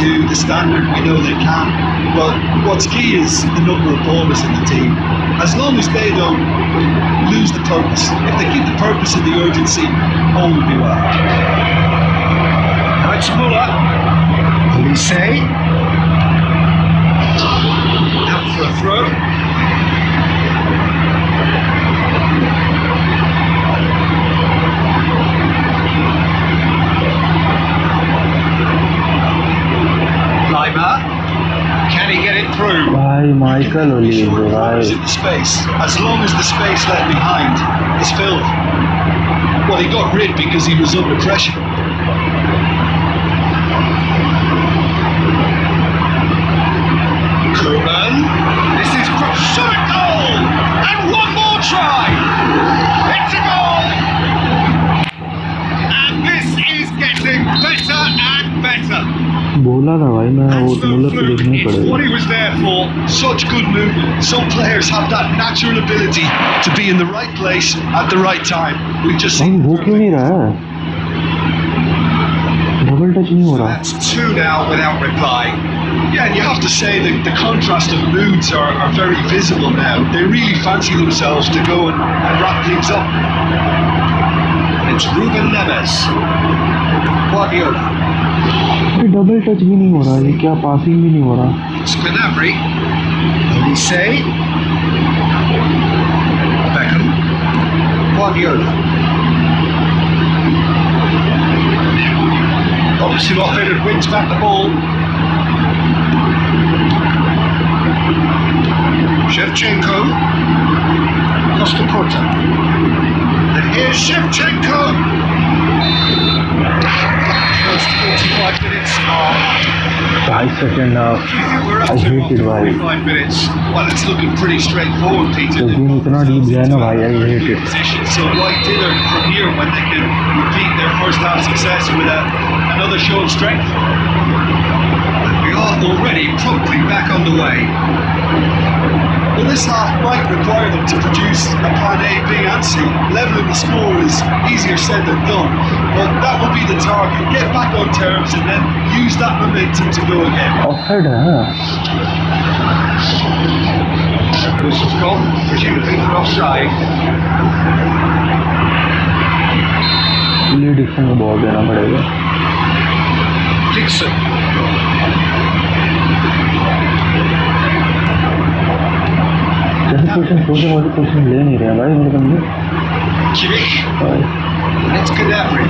Speaker 5: to the standard we know they can. But what's key is the number of ballers in the team. As long as they don't lose the purpose, if they keep the purpose and the urgency, all will be well.
Speaker 4: Now it's Muller. Olise. Out for a throw. Can he get it through?
Speaker 8: भाई Michael olive भाई.
Speaker 5: In the space, as long as the space left behind is filled. Well, he got rid because he was under pressure.
Speaker 9: Koeman, this is shot at goal, and one more try. It's a goal, and this is getting better and better.
Speaker 8: बोला था भाई मैं वो मुलर को देखना
Speaker 9: It's
Speaker 8: पड़ेगा.
Speaker 9: what he was there for.
Speaker 5: Such good movement. Some players have that natural ability to be in the right place at the right time. We've just
Speaker 8: भाई
Speaker 5: seen.
Speaker 8: वो क्यों नहीं रहा है? डबल टच नहीं हो रहा.
Speaker 9: That's two now without reply.
Speaker 5: Yeah, and you have to say that the contrast of moods are very visible now. They really fancy themselves to go and wrap things up.
Speaker 9: It's Ruben Neves. Guardiola.
Speaker 8: Double touch भी नहीं हो रहा, ये क्या passing भी नहीं हो रहा.
Speaker 9: It's Gnabry. Olise. Beckham. Guardiola.
Speaker 4: Obviously off it and wins back the ball. Shevchenko. Costa Curta. And here's Shevchenko. First 45 minutes are...
Speaker 8: 5 seconds now.
Speaker 4: We're up
Speaker 8: I
Speaker 4: to
Speaker 8: hate it, भाई.
Speaker 4: 45 minutes.
Speaker 5: Well, it's looking pretty straightforward, Peter.
Speaker 8: तो दिन इतना deep गया ना भाई, I hate it.
Speaker 5: Position, so why dither from here when they can repeat their first half success with another show of strength?
Speaker 4: We are already promptly back on the way.
Speaker 5: Well, this half might require them to produce a plan A, B and C. Levelling the score is easier said than done, but that will be the target. Get back on terms and then use that momentum to go again.
Speaker 8: Offside है.
Speaker 4: Whistle's gone, presumably for offside.
Speaker 8: Lead Dixon को ball देना पड़ेगा.
Speaker 4: Dixon.
Speaker 8: जैसे position ले नहीं रहे भाई मेरे बंदे.
Speaker 4: Kimmich. And it's Gnabry.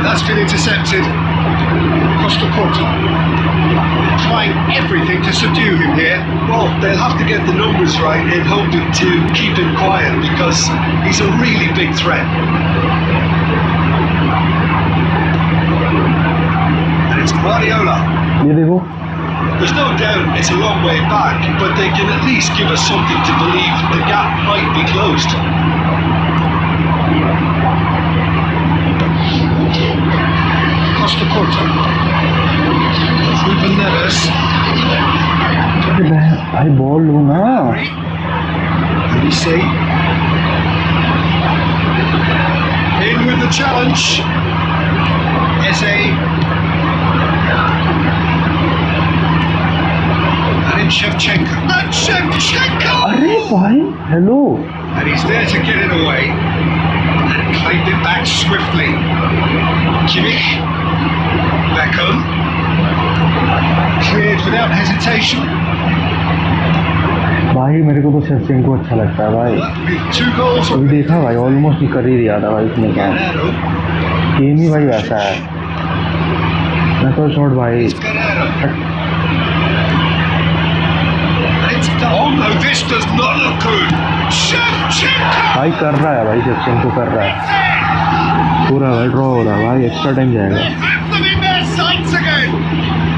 Speaker 4: That's been intercepted. Costa Curta. Trying everything to subdue him here.
Speaker 5: Well, they'll have to get the numbers right in hoping to keep him quiet because he's a really big threat.
Speaker 4: And it's Guardiola.
Speaker 8: ये देखो.
Speaker 5: There's no doubt it's a long way back, but they can at least give us something to believe the gap might be closed.
Speaker 4: Costa Curta. Ruben Neves.
Speaker 8: भाई ball लो ना.
Speaker 4: Olise. In with the challenge. Eze. And
Speaker 7: And Shevchenko. And Shevchenko!
Speaker 8: अरे भाई hello
Speaker 7: And he's there to get it away. And claimed it back swiftly. Kimmich. Beckham. Cleared without hesitation.
Speaker 8: भाई मेरे को तो Shevchenko अच्छा लगता है भाई
Speaker 7: With 2 goals.
Speaker 8: अभी देखा भाई ऑलमोस्ट कर ही दिया था भाई इसने क्या गेम ही भाई वैसा है मैं तो शॉट भाई
Speaker 7: Oh no, this does not look good. Shevchenko!
Speaker 8: भाई कर रहा है भाई शेवचेंको कर रहा है पूरा भाई ड्रॉ हो रहा है भाई एक्स्ट्रा टाइम जाएगा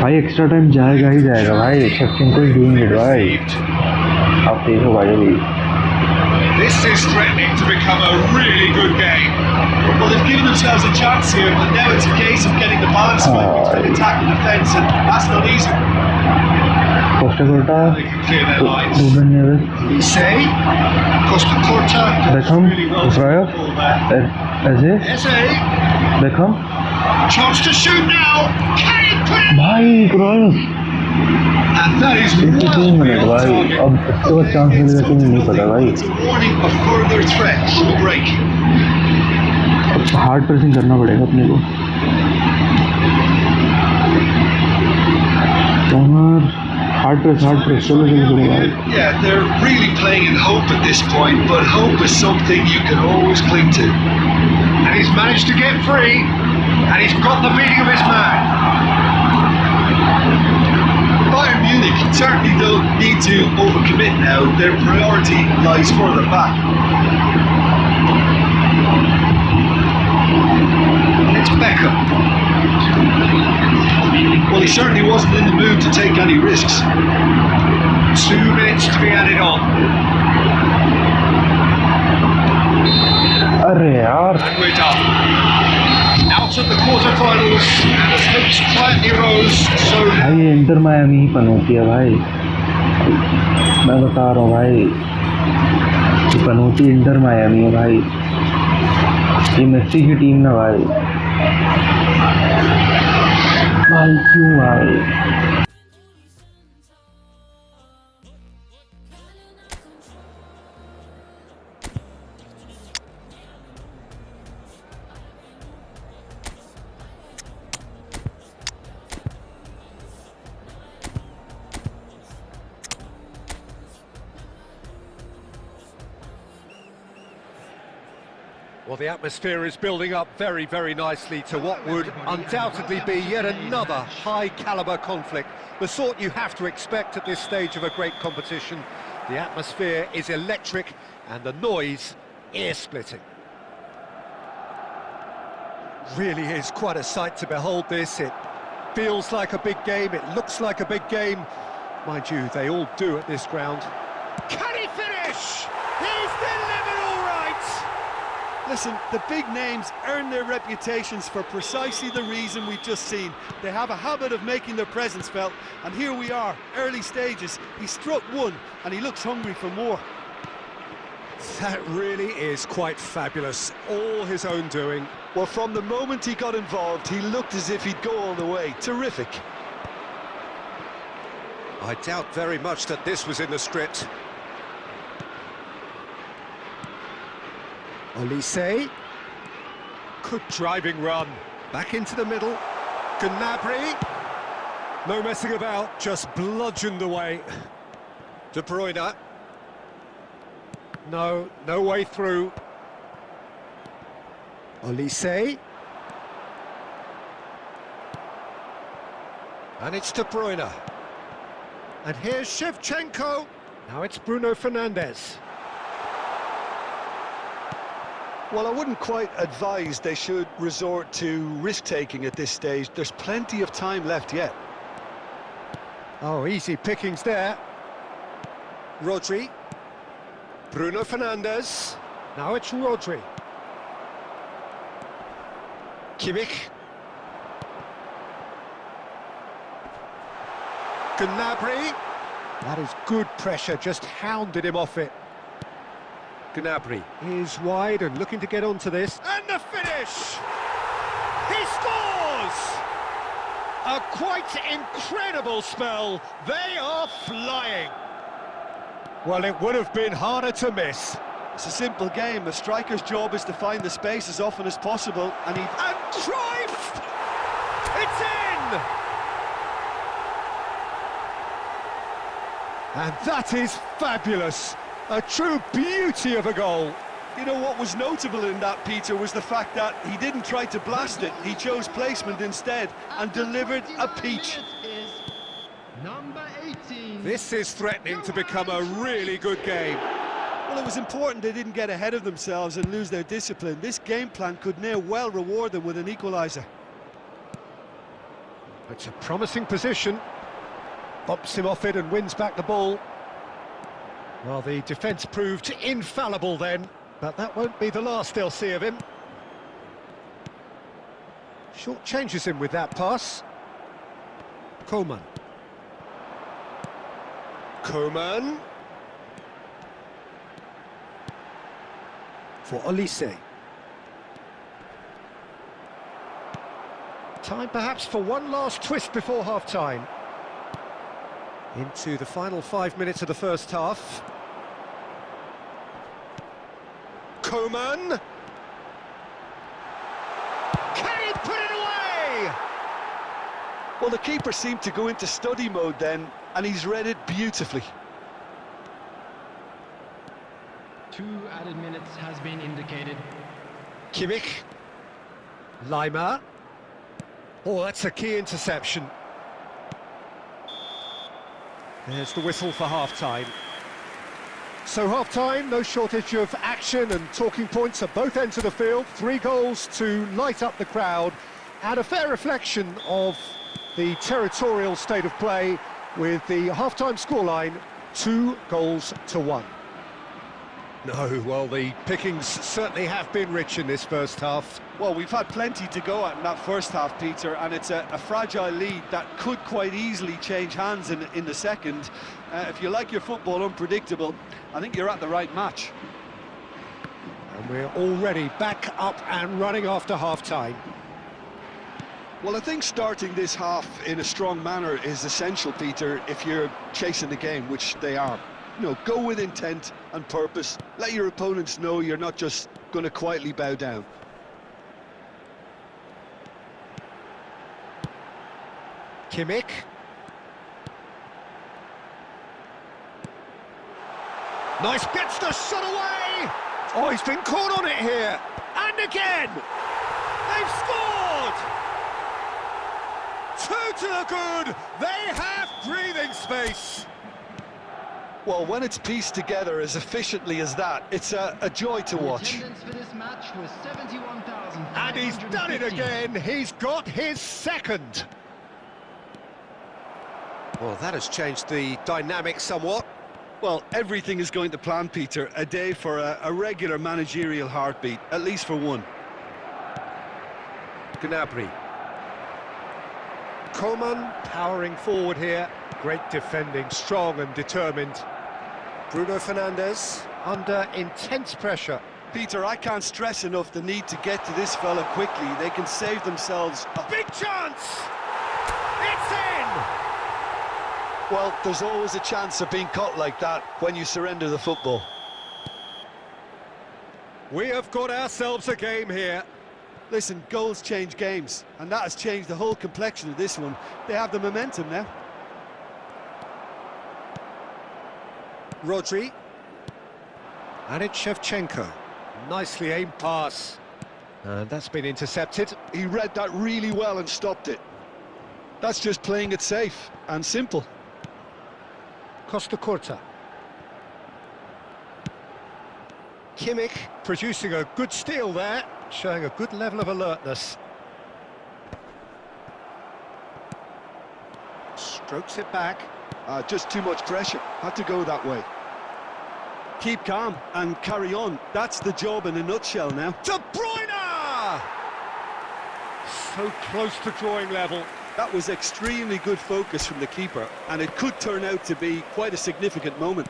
Speaker 8: भाई एक्स्ट्रा टाइम जाएगा ही जाएगा भाई शेवचेंको इज डूइंग इट भाई आप देखो भाई अभी
Speaker 7: This is threatening to become a really good game. Well, they've given themselves a chance here, but now it's a case of getting the balance right between attack and defence, and that's not easy.
Speaker 8: Costa Curta,
Speaker 7: They can clear their lines.
Speaker 8: Ruben Neves,
Speaker 7: Say, Costa Curta.
Speaker 8: Beckham, Fryer, Eze, Beckham.
Speaker 7: Chance to shoot now. Can he put it?
Speaker 8: भाई cross
Speaker 7: And that is
Speaker 8: 52 minute भाई अब इसके बाद chance मिलेगा कि नहीं पता भाई
Speaker 7: It's a warning of further threat from a break.
Speaker 8: Hard pressing करना पड़ेगा अपने को हार्ड प्रेस चलो चलो भाई
Speaker 7: Yeah, they're really playing in hope at this point, but hope is something you can always cling to. And he's managed to get free, and he's got the beating of his man. Bayern Munich certainly don't need to overcommit now. Their priority lies further back. It's Beckham. Well, he certainly wasn't in the mood to take any risks. 2 minutes to be added on.
Speaker 8: अरे यार
Speaker 7: And we're done. Out of the quarterfinals, and as hopes quietly rose, so
Speaker 8: भाई ये inter Miami ही पन होती है भाई मैं बता रहा हूँ भाई ये पन होती इंटर मायामी है भाई ये मेसी की टीम ना भाई भाई क्यों भाई
Speaker 4: Well, the atmosphere is building up very, very nicely to what would undoubtedly be yet another high-caliber conflict, the sort you have to expect at this stage of a great competition. The atmosphere is electric and the noise ear-splitting. Really is quite a sight to behold this. It feels like a big game, it looks like a big game. Mind you, they all do at this ground. Can he finish? He's delivered all right!
Speaker 5: Listen, the big names earn their reputations for precisely the reason we've just seen. They have a habit of making their presence felt, and here we are, early stages. He struck one, and he looks hungry for more.
Speaker 4: That really is quite fabulous, all his own doing.
Speaker 5: Well, from the moment he got involved, he looked as if he'd go all the way. Terrific.
Speaker 4: I doubt very much that this was in the script. Olise. Good driving run. Back into the middle. Gnabry. No messing about, just bludgeoned away. De Bruyne. No way through. Olise. And it's De Bruyne. And here's Shevchenko. Now it's Bruno Fernandes.
Speaker 5: Well, I wouldn't quite advise they should resort to risk-taking at this stage. There's plenty of time left yet.
Speaker 4: Oh, easy pickings there. Rodri. Bruno Fernandes. Now it's Rodri. Kimmich. Gnabry. That is good pressure, just hounded him off it. Gnabry is wide and looking to get onto this. And the finish! He scores! A quite incredible spell. They are flying. Well, it would have been harder to miss.
Speaker 5: It's a simple game. A striker's job is to find the space as often as possible, and he...
Speaker 4: And Cruyff! It's in! And that is fabulous. A true beauty of a goal.
Speaker 5: You know what was notable in that, Peter, was the fact that he didn't try to blast it. He chose placement instead and delivered a peach.
Speaker 10: Number 18.
Speaker 4: This is threatening to become a really good game.
Speaker 5: Well, it was important they didn't get ahead of themselves and lose their discipline. This game plan could near well reward them with an equaliser.
Speaker 4: It's a promising position. Bumps him off it and wins back the ball. Well, the defence proved infallible then, but that won't be the last they'll see of him. Short changes him with that pass. Coman. Coman. For Olise. Time perhaps for one last twist before half-time. Into the final 5 minutes of the first half. Coman. Can he put it away?
Speaker 5: Well, the keeper seemed to go into study mode then, and he's read it beautifully.
Speaker 10: 2 added minutes has been indicated.
Speaker 4: Kimmich. Lima. Oh, that's a key interception. There's the whistle for half-time. So half-time, no shortage of action and talking points at both ends of the field. 3 goals to light up the crowd, and a fair reflection of the territorial state of play with the half-time scoreline 2-1. No, well, the pickings certainly have been rich in this first half.
Speaker 5: Well, we've had plenty to go at in that first half, Peter, and it's a fragile lead that could quite easily change hands in the second. If you like your football unpredictable, I think you're at the right match.
Speaker 4: And we're already back up and running after half-time.
Speaker 5: Well, I think starting this half in a strong manner is essential, Peter, if you're chasing the game, which they are. You know, go with intent and purpose. Let your opponents know you're not just going to quietly bow down.
Speaker 4: Kimmich. Nice, gets the shot away! Oh, he's been caught on it here! And again! They've scored! 2 to the good! They have breathing space!
Speaker 5: Well, when it's pieced together as efficiently as that, it's a joy to watch.
Speaker 10: Attendance for this match was 71,000.
Speaker 4: And he's done it again! He's got his second! Well, that has changed the dynamic somewhat.
Speaker 5: Well, everything is going to plan, Peter. A day for a regular managerial heartbeat, at least for one.
Speaker 4: Gnabry. Coman powering forward here. Great defending, strong and determined. Bruno Fernandes under intense pressure.
Speaker 5: Peter, I can't stress enough the need to get to this fella quickly. They can save themselves a
Speaker 4: Big chance! It's in!
Speaker 5: Well, there's always a chance of being caught like that when you surrender the football.
Speaker 4: We have got ourselves a game here.
Speaker 5: Listen, goals change games, and that has changed the whole complexion of this one. They have the momentum now.
Speaker 4: Rodri. And it's Shevchenko. Nicely aimed pass. And that's been intercepted.
Speaker 5: He read that really well and stopped it. That's just playing it safe and simple.
Speaker 4: Costa Curta. Kimmich producing a good steal there, showing a good level of alertness. Strokes it back.
Speaker 5: Just too much pressure. Had to go that way. Keep calm and carry on. That's the job in a nutshell now.
Speaker 4: De Bruyne! So close to drawing level.
Speaker 5: That was extremely good focus from the keeper, and it could turn out to be quite a significant moment.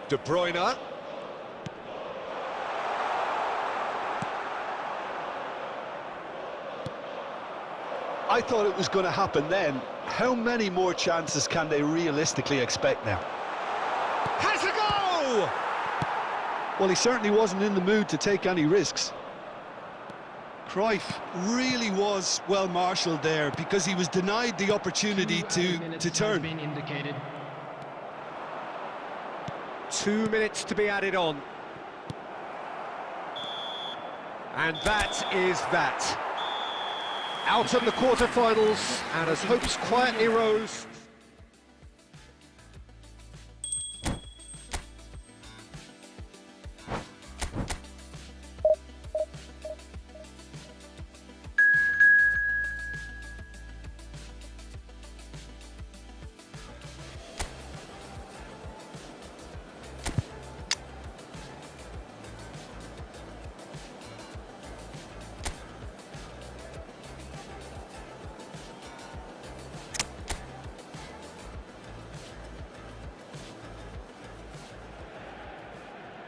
Speaker 4: De Bruyne.
Speaker 5: I thought it was going to happen then. How many more chances can they realistically expect now?
Speaker 4: Has a go!
Speaker 5: Well, he certainly wasn't in the mood to take any risks.
Speaker 11: Cruyff really was well marshalled there because he was denied the opportunity to turn.
Speaker 10: Been indicated.
Speaker 4: 2 minutes to be added on. And that is that. Out of the quarter-finals, and as hopes quietly rose,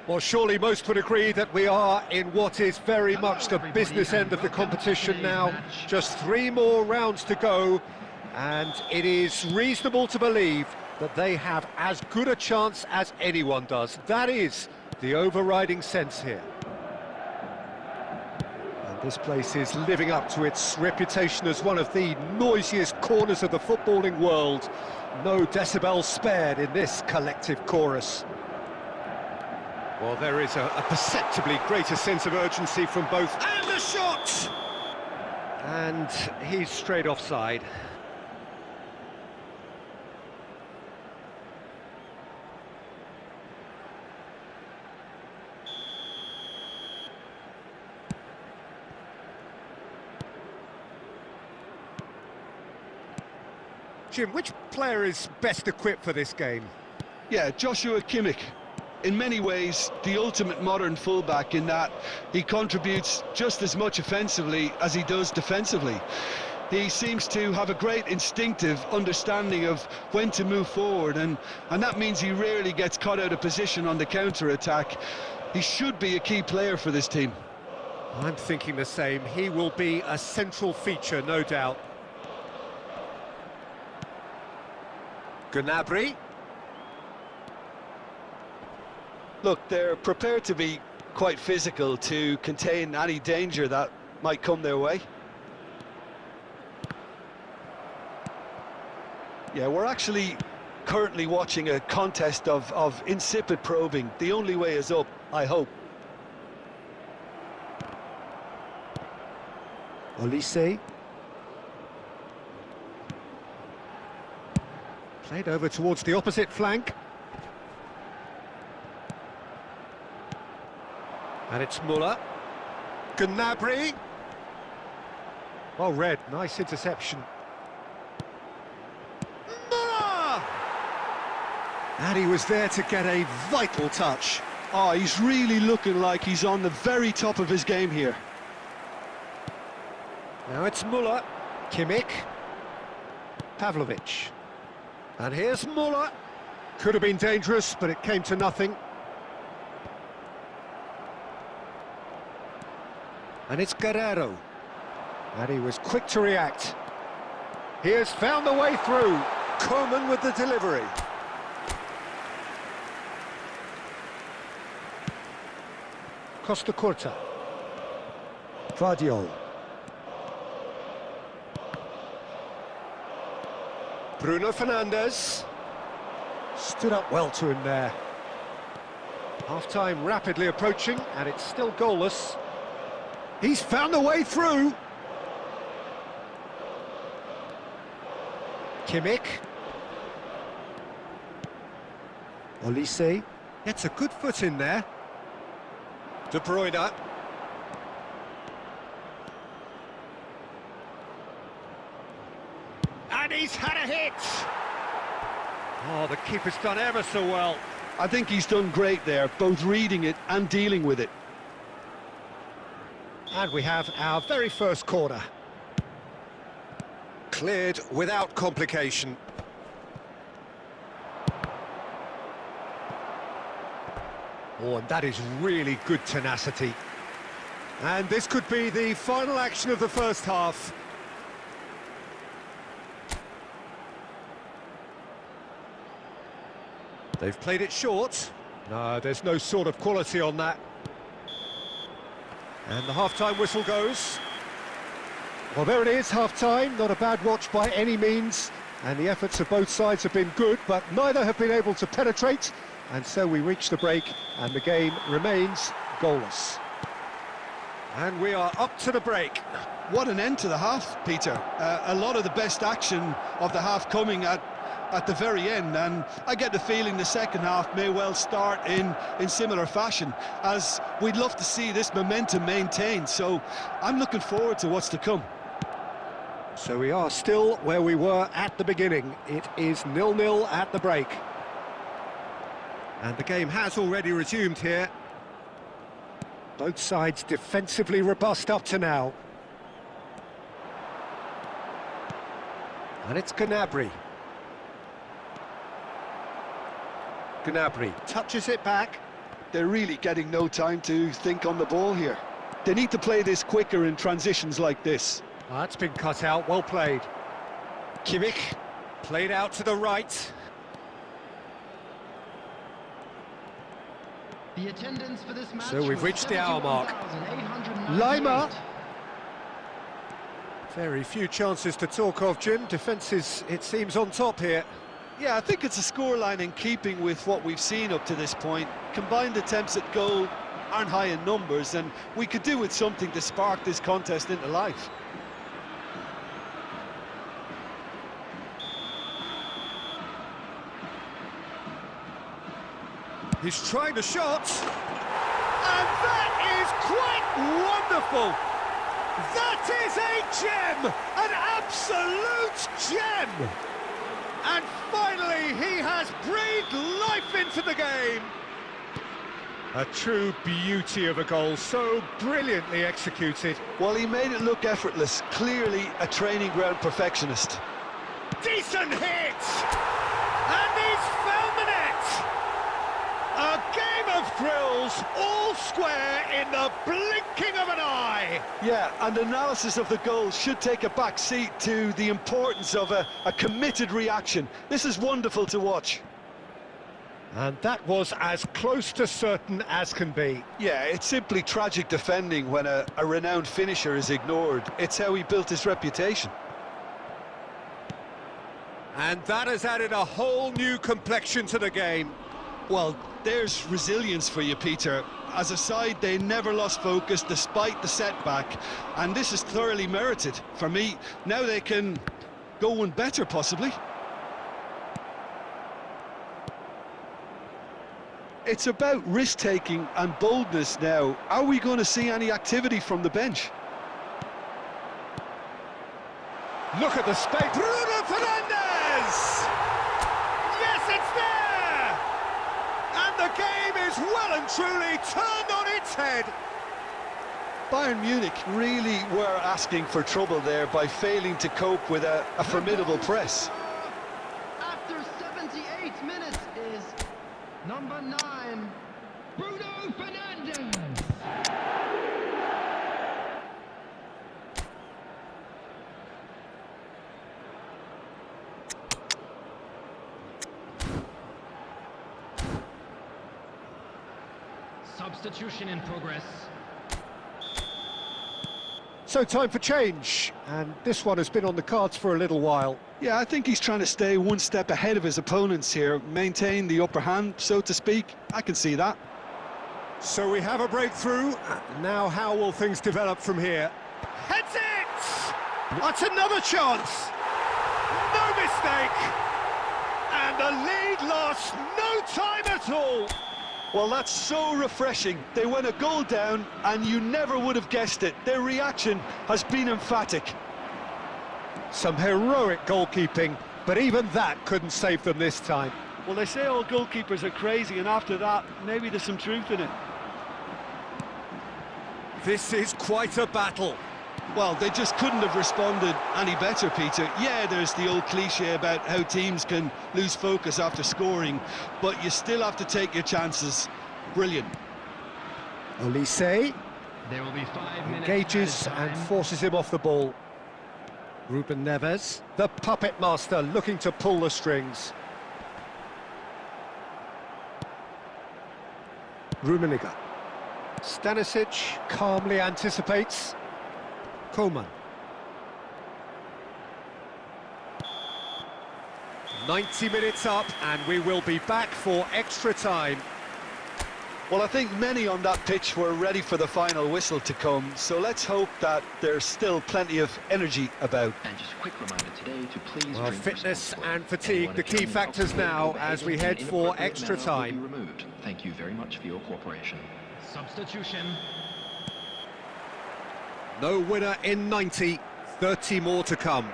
Speaker 4: well, surely most would agree that we are in what is very much the business end of the competition now. Just 3 more rounds to go, and it is reasonable to believe that they have as good a chance as anyone does. That is the overriding sense here. And this place is living up to its reputation as one of the noisiest corners of the footballing world. No decibels spared in this collective chorus. Well, there is a perceptibly greater sense of urgency from both. And the shot! And he's straight offside. Jim, which player is best equipped for this game?
Speaker 11: Yeah, Joshua Kimmich. In many ways, the ultimate modern fullback in that he contributes just as much offensively as he does defensively. He seems to have a great instinctive understanding of when to move forward, and that means he rarely gets caught out of position on the counter-attack. He should be a key player for this team.
Speaker 4: I'm thinking the same. He will be a central feature, no doubt. Gnabry.
Speaker 5: Look, they're prepared to be quite physical to contain any danger that might come their way. Yeah, we're actually currently watching a contest of insipid probing. The only way is up, I hope.
Speaker 4: Olise. Played over towards the opposite flank. And it's Muller. Gnabry. Well read, nice interception. Muller! And he was there to get a vital touch.
Speaker 11: Oh, he's really looking like he's on the very top of his game here.
Speaker 4: Now it's Muller. Kimmich. Pavlovic. And here's Muller. Could have been dangerous, but it came to nothing. And it's Guerrero. And he was quick to react. He has found the way through. Coman with the delivery. Costa Curta. Vardiol. Bruno Fernandes. Stood up well to him there. Half-time rapidly approaching, and it's still goalless. He's found a way through. Kimmich. Olise gets a good foot in there. De Bruyne. And he's had a hit. Oh, the keeper's done ever so well.
Speaker 11: I think he's done great there, both reading it and dealing with it.
Speaker 4: And we have our very first corner. Cleared without complication. Oh, and that is really good tenacity. And this could be the final action of the first half. They've played it short. No, there's no sort of quality on that. And the half-time whistle goes. Well, there it is, half-time. Not a bad watch by any means. And the efforts of both sides have been good, but neither have been able to penetrate. And so we reach the break, and the game remains goalless. And we are up to the break.
Speaker 11: What an end to the half, Peter. A lot of the best action of the half coming at the very end, and I get the feeling the second half may well start in similar fashion, as we'd love to see this momentum maintained. So I'm looking forward to what's to come.
Speaker 4: So we are still where we were at the beginning. It is 0-0 at the break. And the game has already resumed here. Both sides defensively robust up to now. And it's Gnabry. Gnabry touches it back.
Speaker 11: They're really getting no time to think on the ball here. They need to play this quicker in transitions like this.
Speaker 4: That's been cut out, well played. Kimmich, played out to the right.
Speaker 10: The attendance for this match.
Speaker 4: So we've reached the hour mark. Lima. Very few chances to talk of, Jim. Defence is, it seems, on top here.
Speaker 11: Yeah, I think it's a scoreline in keeping with what we've seen up to this point. Combined attempts at goal aren't high in numbers, and we could do with something to spark this contest into life.
Speaker 4: He's trying a shot, and that is quite wonderful. That is a gem, an absolute gem. And finally, he has breathed life into the game. A true beauty of a goal, so brilliantly executed.
Speaker 11: Well, he made it look effortless, clearly a training ground perfectionist.
Speaker 4: Decent hit! And he's found the net! A game of thrills, all square in the blinking of an eye.
Speaker 11: Yeah, and analysis of the goal should take a back seat to the importance of a committed reaction. This is wonderful to watch.
Speaker 4: And that was as close to certain as can be.
Speaker 11: Yeah, it's simply tragic defending when a renowned finisher is ignored. It's how he built his reputation.
Speaker 4: And that has added a whole new complexion to the game.
Speaker 11: Well, there's resilience for you, Peter. As a side, they never lost focus despite the setback, and this is thoroughly merited. For me, now they can go one better, possibly. It's about risk-taking and boldness now. Are we going to see any activity from the bench?
Speaker 4: Look at the space. Bruno Fernandes! Yes, it's there! And the game is well and truly turned on its head.
Speaker 11: Bayern Munich really were asking for trouble there by failing to cope with a formidable press.
Speaker 10: After 78 minutes is number 9, Bruno Fernandes. Substitution in progress.
Speaker 4: So time for change, and this one has been on the cards for a little while.
Speaker 11: Yeah, I think he's trying to stay one step ahead of his opponents here, maintain the upper hand, so to speak. I can see that.
Speaker 4: So we have a breakthrough. Now how will things develop from here? Heads it! That's another chance! No mistake! And the lead lasts no time at all!
Speaker 11: Well, that's so refreshing. They went a goal down, and you never would have guessed it. Their reaction has been emphatic.
Speaker 4: Some heroic goalkeeping, but even that couldn't save them this time.
Speaker 11: Well, they say all goalkeepers are crazy, and after that, maybe there's some truth in it.
Speaker 4: This is quite a battle.
Speaker 11: Well, they just couldn't have responded any better, Peter. Yeah, there's the old cliche about how teams can lose focus after scoring, but you still have to take your chances. Brilliant.
Speaker 4: Olise
Speaker 10: There will be 5 minutes.
Speaker 4: engages and forces him off the ball. Ruben Neves, the puppet master, looking to pull the strings. Rummenigge. Stanisic calmly anticipates. Koeman. 90 minutes up, and we will be back for extra time.
Speaker 11: Well, I think many on that pitch were ready for the final whistle to come, so let's hope that there's still plenty of energy about.
Speaker 10: And just a quick reminder today to please
Speaker 4: Well, fitness and fatigue, the key factors now as we head for extra time.
Speaker 10: Removed. Thank you very much for your cooperation. Substitution.
Speaker 4: No winner in 90, 30 more to come.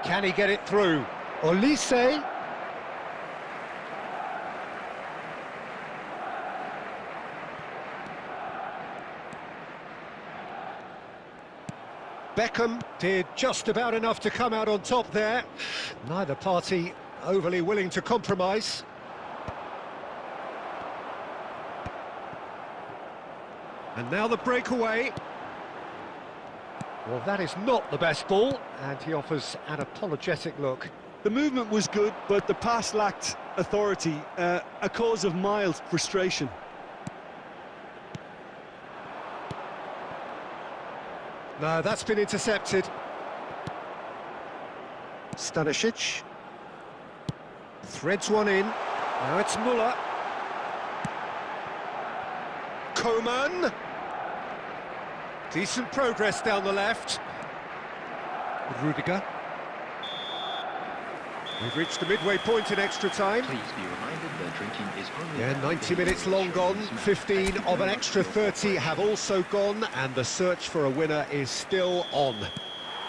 Speaker 4: Can he get it through? Olise. Beckham did just about enough to come out on top there. Neither party overly willing to compromise. And now the breakaway. Well, that is not the best ball, and he offers an apologetic look.
Speaker 11: The movement was good, but the pass lacked authority, a cause of mild frustration.
Speaker 4: No, that's been intercepted. Stanisic threads one in. Now it's Muller. Koeman. Decent progress down the left. Rudiger. We've reached the midway point in extra time.
Speaker 10: Please be reminded that drinking is only...
Speaker 4: Yeah, 90 minutes long gone. 15 of an extra 30 have also gone, and the search for a winner is still on.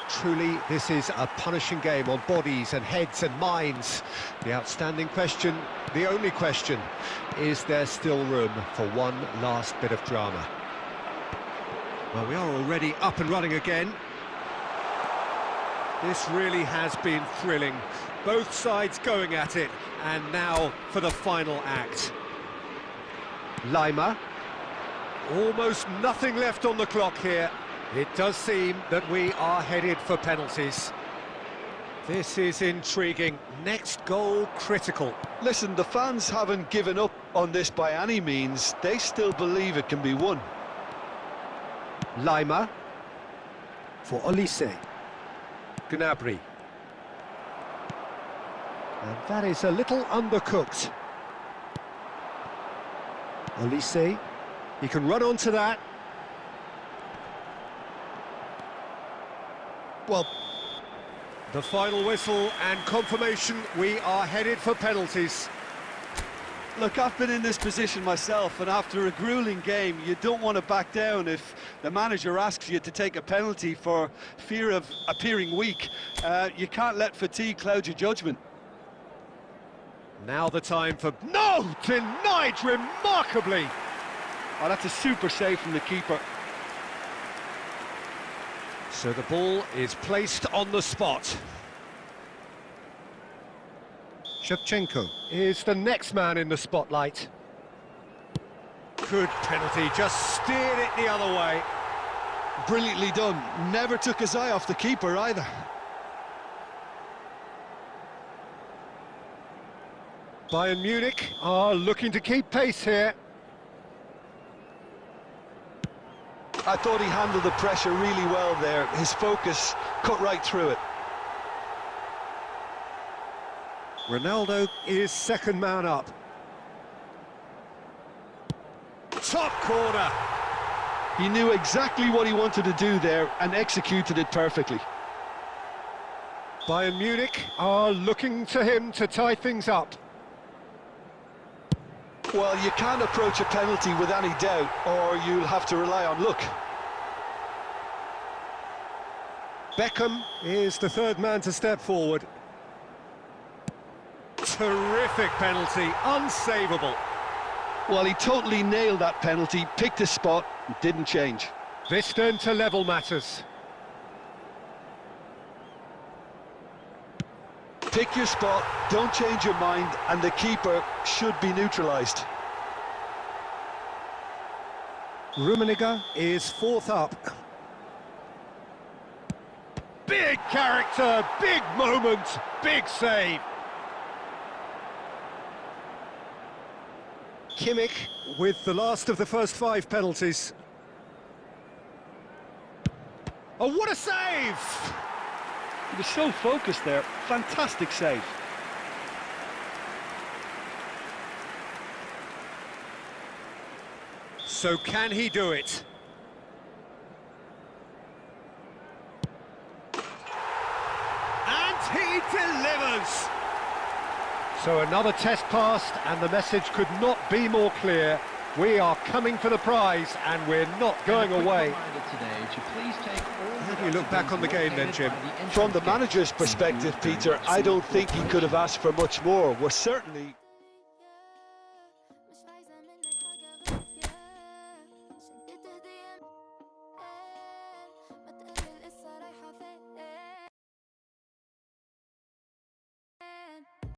Speaker 4: Truly, this is a punishing game on bodies and heads and minds. The outstanding question, the only question, is there still room for one last bit of drama? Well, we are already up and running again. This really has been thrilling. Both sides going at it, and now for the final act. Lima. Almost nothing left on the clock here. It does seem that we are headed for penalties. This is intriguing. Next goal critical.
Speaker 11: Listen, the fans haven't given up on this by any means. They still believe it can be won.
Speaker 4: Lima. For Olise. Gnabry. And that is a little undercooked. Olise. He can run onto that. Well, the final whistle and confirmation, we are headed for penalties.
Speaker 11: Look, I've been in this position myself, and after a grueling game, you don't want to back down if the manager asks you to take a penalty for fear of appearing weak. You can't let fatigue cloud your judgment.
Speaker 4: Now the time for... No! Denied remarkably!
Speaker 11: Oh, that's a super save from the keeper.
Speaker 4: So the ball is placed on the spot. Shevchenko is the next man in the spotlight. Good penalty, just steered it the other way.
Speaker 11: Brilliantly done. Never took his eye off the keeper either.
Speaker 4: Bayern Munich are looking to keep pace here.
Speaker 11: I thought he handled the pressure really well there. His focus cut right through it.
Speaker 4: Ronaldo is second man up. Top corner.
Speaker 11: He knew exactly what he wanted to do there and executed it perfectly.
Speaker 4: Bayern Munich are looking to him to tie things up.
Speaker 11: Well, you can't approach a penalty with any doubt, or you'll have to rely on luck.
Speaker 4: Beckham is the third man to step forward. Terrific penalty, unsavable.
Speaker 11: Well, he totally nailed that penalty, picked his spot, and didn't change.
Speaker 4: This then to level matters.
Speaker 11: Pick your spot, don't change your mind, and the keeper should be neutralised.
Speaker 4: Rummenigge is fourth up. Big character, big moment, big save. Kimmich with the last of the first 5 penalties. Oh, what a save!
Speaker 11: He was so focused there. Fantastic save.
Speaker 4: So can he do it? And he delivers! So another test passed, and the message could not be more clear. We are coming for the prize, and we're not going away. How do you look back on the game then, Jim?
Speaker 5: From the manager's perspective, Peter, I don't think he could have asked for much more. We're certainly...